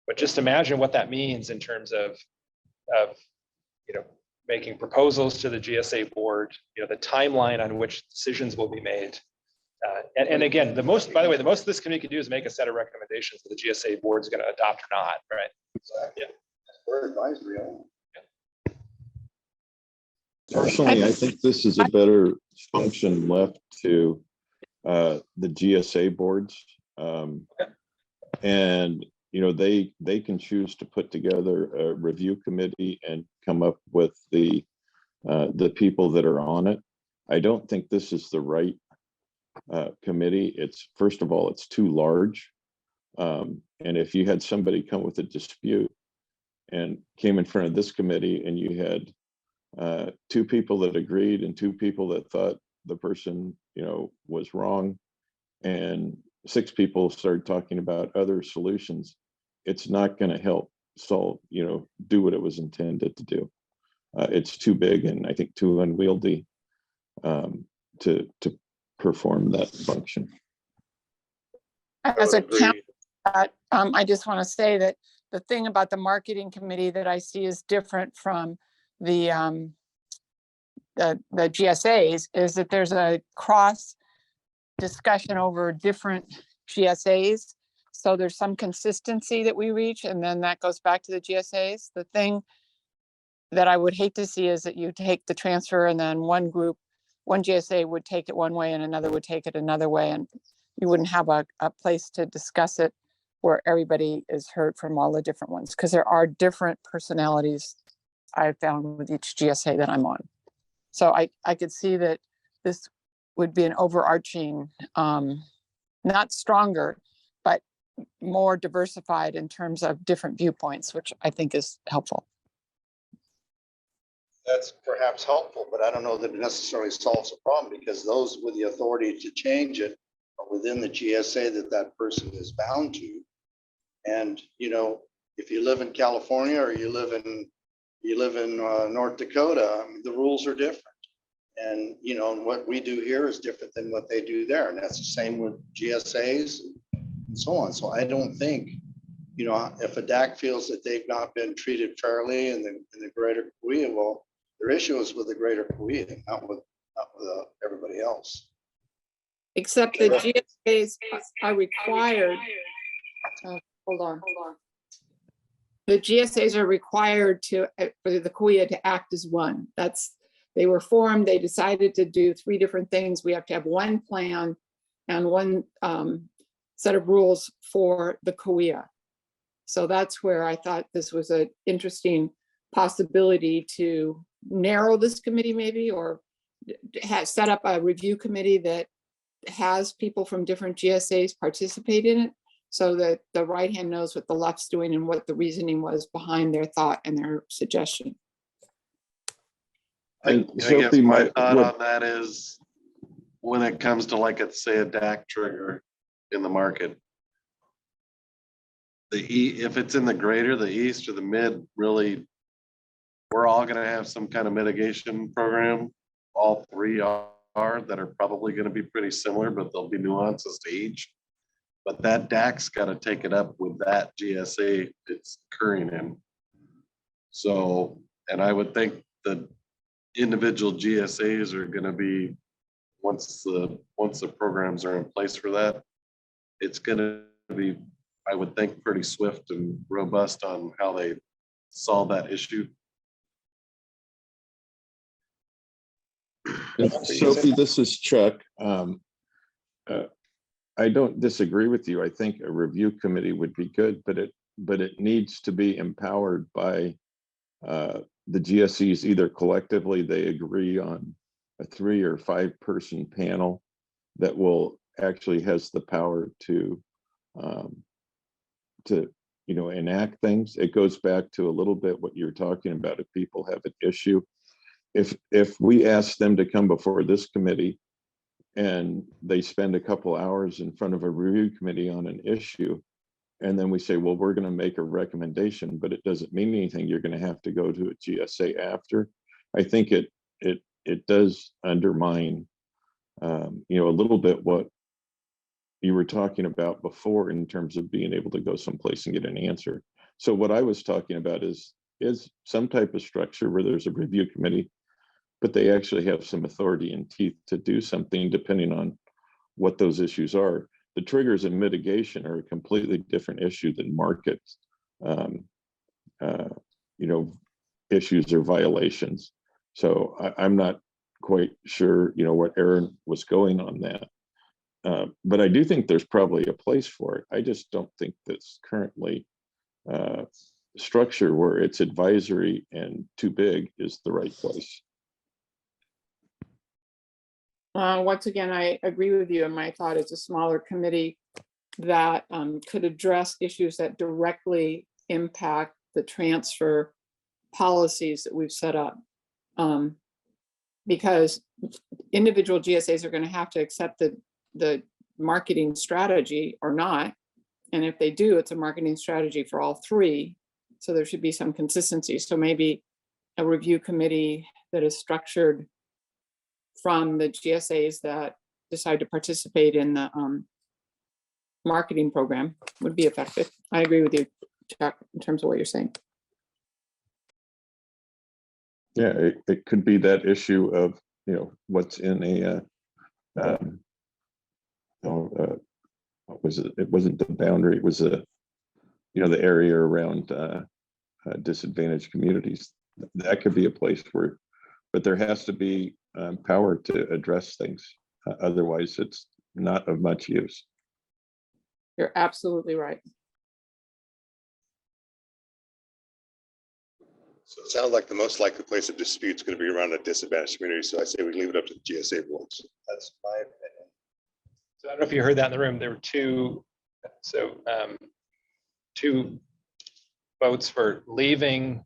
but just imagine what that means in terms of making proposals to the GSA board, the timeline on which decisions will be made. And again, by the way, the most this committee can do is make a set of recommendations that the GSA board is going to adopt or not, right?
Exactly. Yeah. We're advisory only.
Personally, I think this is a better function left to the GSA boards. And, they can choose to put together a review committee and come up with the people that are on it. I don't think this is the right committee. First of all, it's too large. And if you had somebody come with a dispute and came in front of this committee and you had two people that agreed and two people that thought the person, was wrong, and six people started talking about other solutions, it's not going to help solve, do what it was intended to do. It's too big and I think too unwieldy to perform that function.
As a count, I just want to say that the thing about the marketing committee that I see is different from the GSAs is that there's a cross discussion over different GSAs. So there's some consistency that we reach, and then that goes back to the GSAs. The thing that I would hate to see is that you take the transfer and then one GSA would take it one way and another would take it another way, and you wouldn't have a place to discuss it where everybody is heard from all the different ones, because there are different personalities I've found with each GSA that I'm on. So I could see that this would be an overarching, not stronger, but more diversified in terms of different viewpoints, which I think is helpful.
That's perhaps helpful, but I don't know that it necessarily solves the problem, because those with the authority to change it are within the GSA that that person is bound to. And, you know, if you live in California or you live in North Dakota, I mean, the rules are different. And, you know, and what we do here is different than what they do there. And that's the same with GSAs and so on. So I don't think, you know, if a DAC feels that they've not been treated fairly in the greater Kaweah, well, their issue is with the greater Kaweah, not with everybody else.
Except the GSAs are required. Hold on. The GSAs are required to, for the Kaweah to act as one. They were formed, they decided to do 3 different things. We have to have one plan and one set of rules for the Kaweah. So that's where I thought this was an interesting possibility to narrow this committee maybe, or set up a review committee that has people from different GSAs participate in it, so that the right hand knows what the left's doing and what the reasoning was behind their thought and their suggestion.
And
I guess
Sophie,
my thought on that is, when it comes to, like, it's say a DAC trigger in the market, if it's in the greater, the east, or the mid, really, we're all gonna have some kind of mitigation program. All 3 are that are probably gonna be pretty similar, but there'll be nuances to each. But that DAC's gotta take it up with that GSA it's occurring in. So, and I would think the individual GSAs are gonna be, once the programs are in place for that, it's gonna be, I would think, pretty swift and robust on how they solve that issue.
Sophie, this is Chuck. I don't disagree with you. I think a review committee would be good, but it needs to be empowered by the GSEs. Either collectively they agree on a 3 or 5 person panel that will actually has the power to you know, enact things. It goes back to a little bit what you're talking about. If people have an issue, if we ask them to come before this committee and they spend a couple hours in front of a review committee on an issue, and then we say, well, we're going to make a recommendation, but it doesn't mean anything, you're going to have to go to a GSA after. I think it does undermine you know, a little bit what you were talking about before in terms of being able to go someplace and get an answer. So what I was talking about is some type of structure where there's a review committee, but they actually have some authority and teeth to do something depending on what those issues are. The triggers and mitigation are a completely different issue than market, you know, issues or violations. So I'm not quite sure, you know, what Aaron was going on that. But I do think there's probably a place for it. I just don't think that's currently structure where it's advisory and too big is the right place.
Once again, I agree with you, and my thought is a smaller committee that could address issues that directly impact the transfer policies that we've set up. Because individual GSAs are going to have to accept the marketing strategy or not. And if they do, it's a marketing strategy for all 3. So there should be some consistency. So maybe a review committee that is structured from the GSAs that decide to participate in the marketing program would be effective. I agree with you, Chuck, in terms of what you're saying.
Yeah, it could be that issue of, you know, what's in a what was it? It wasn't the boundary. It was you know, the area around disadvantaged communities. That could be a place where, but there has to be power to address things. Otherwise, it's not of much use.
You're absolutely right.
So it sounds like the most likely place of dispute is going to be around a disadvantaged community. So I say we leave it up to the GSA boards.
That's my opinion.
So I don't know if you heard that in the room. There were two votes for leaving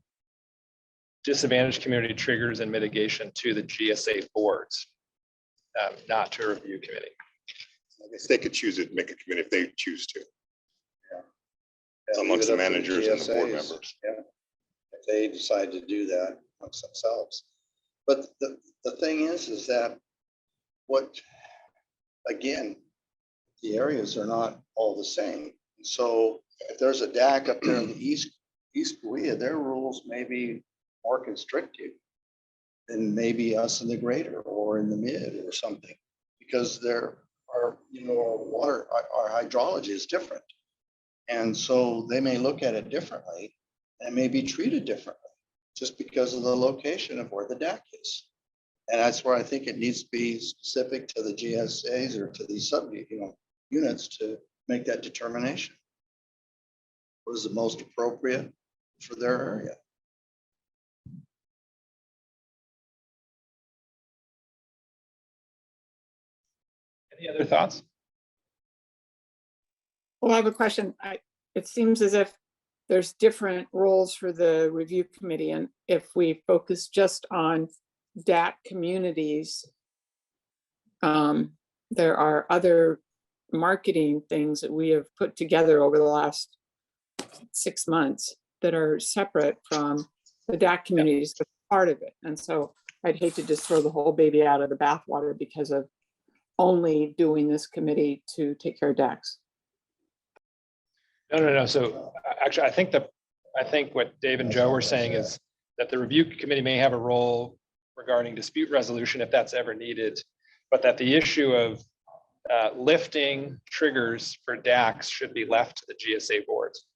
disadvantaged community triggers and mitigation to the GSA boards, not to a review committee.
I guess they could choose it, make a committee if they choose to.
Yeah,
Amongst
leave
the
it up to
managers and the board
GSAs.
members.
Yeah. If they decide to do that amongst themselves. But the thing is that what, again, the areas are not all the same. So if there's a DAC up there in the east Kaweah, their rules may be more constrictive than maybe us in the greater or in the mid or something, because there are, our water, our hydrology is different. And so they may look at it differently and may be treated differently just because of the location of where the DAC is. And that's where I think it needs to be specific to the GSAs or to these units to make that determination. What is the most appropriate for their area?
Any other thoughts?
Well, I have a question. It seems as if there's different roles for the review committee, and if we focus just on DAC communities, there are other marketing things that we have put together over the last 6 months that are separate from the DAC communities, but part of it. And so I'd hate to just throw the whole baby out of the bathwater because of only doing this committee to take care of DACs.
No. So actually, I think what Dave and Joe were saying is that the review committee may have a role regarding dispute resolution if that's ever needed, but that the issue of lifting triggers for DACs should be left to the GSA boards.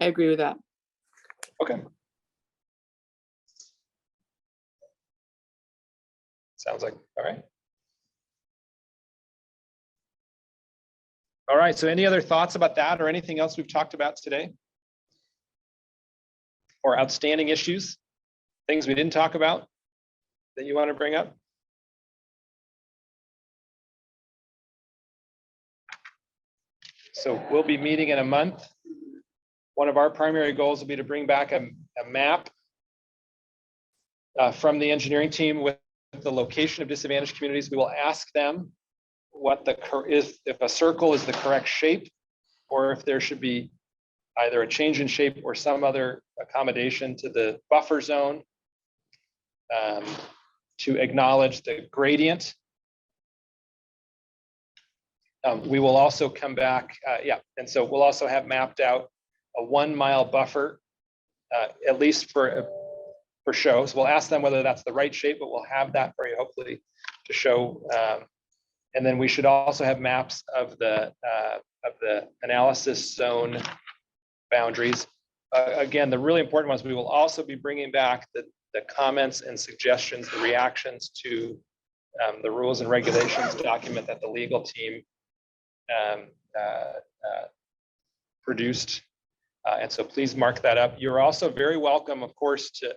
I agree with that.
Okay. Sounds like, all right. All right, so any other thoughts about that or anything else we've talked about today? Or outstanding issues, things we didn't talk about that you want to bring up? So we'll be meeting in a month. One of our primary goals will be to bring back a map from the engineering team with the location of disadvantaged communities. We will ask them what if a circle is the correct shape, or if there should be either a change in shape or some other accommodation to the buffer zone to acknowledge the gradient. We will also come back, and so we'll also have mapped out a 1 mile buffer, at least for show. So we'll ask them whether that's the right shape, but we'll have that for you hopefully to show. And then we should also have maps of the analysis zone boundaries. Again, the really important ones, we will also be bringing back the comments and suggestions, the reactions to the rules and regulations document that the legal team produced. And so please mark that up. You're also very welcome, of course, to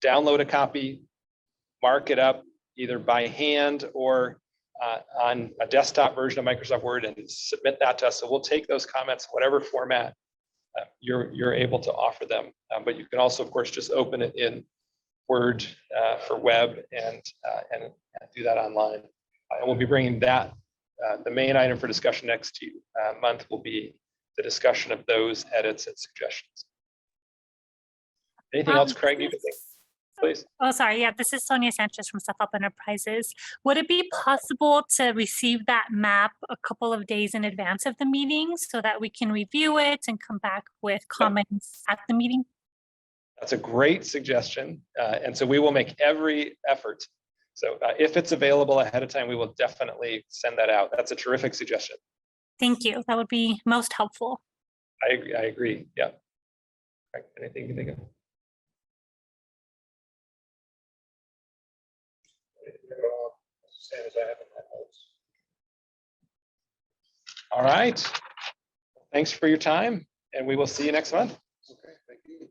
download a copy, mark it up either by hand or on a desktop version of Microsoft Word and submit that to us. So we'll take those comments, whatever format you're able to offer them. But you can also, of course, just open it in Word for web and do that online. And we'll be bringing that. The main item for discussion next month will be the discussion of those edits and suggestions. Anything else, Craig, you can think, please?
Oh, sorry. Yeah, this is Sonia Sanchez from Step Up Enterprises. Would it be possible to receive that map a couple of days in advance of the meeting so that we can review it and come back with comments at the meeting?
That's a great suggestion. And so we will make every effort. So if it's available ahead of time, we will definitely send that out. That's a terrific suggestion.
Thank you. That would be most helpful.
I agree. Yeah. Anything you can think of? Same as I have in my notes. All right. Thanks for your time, and we will see you next month.
Okay, thank you.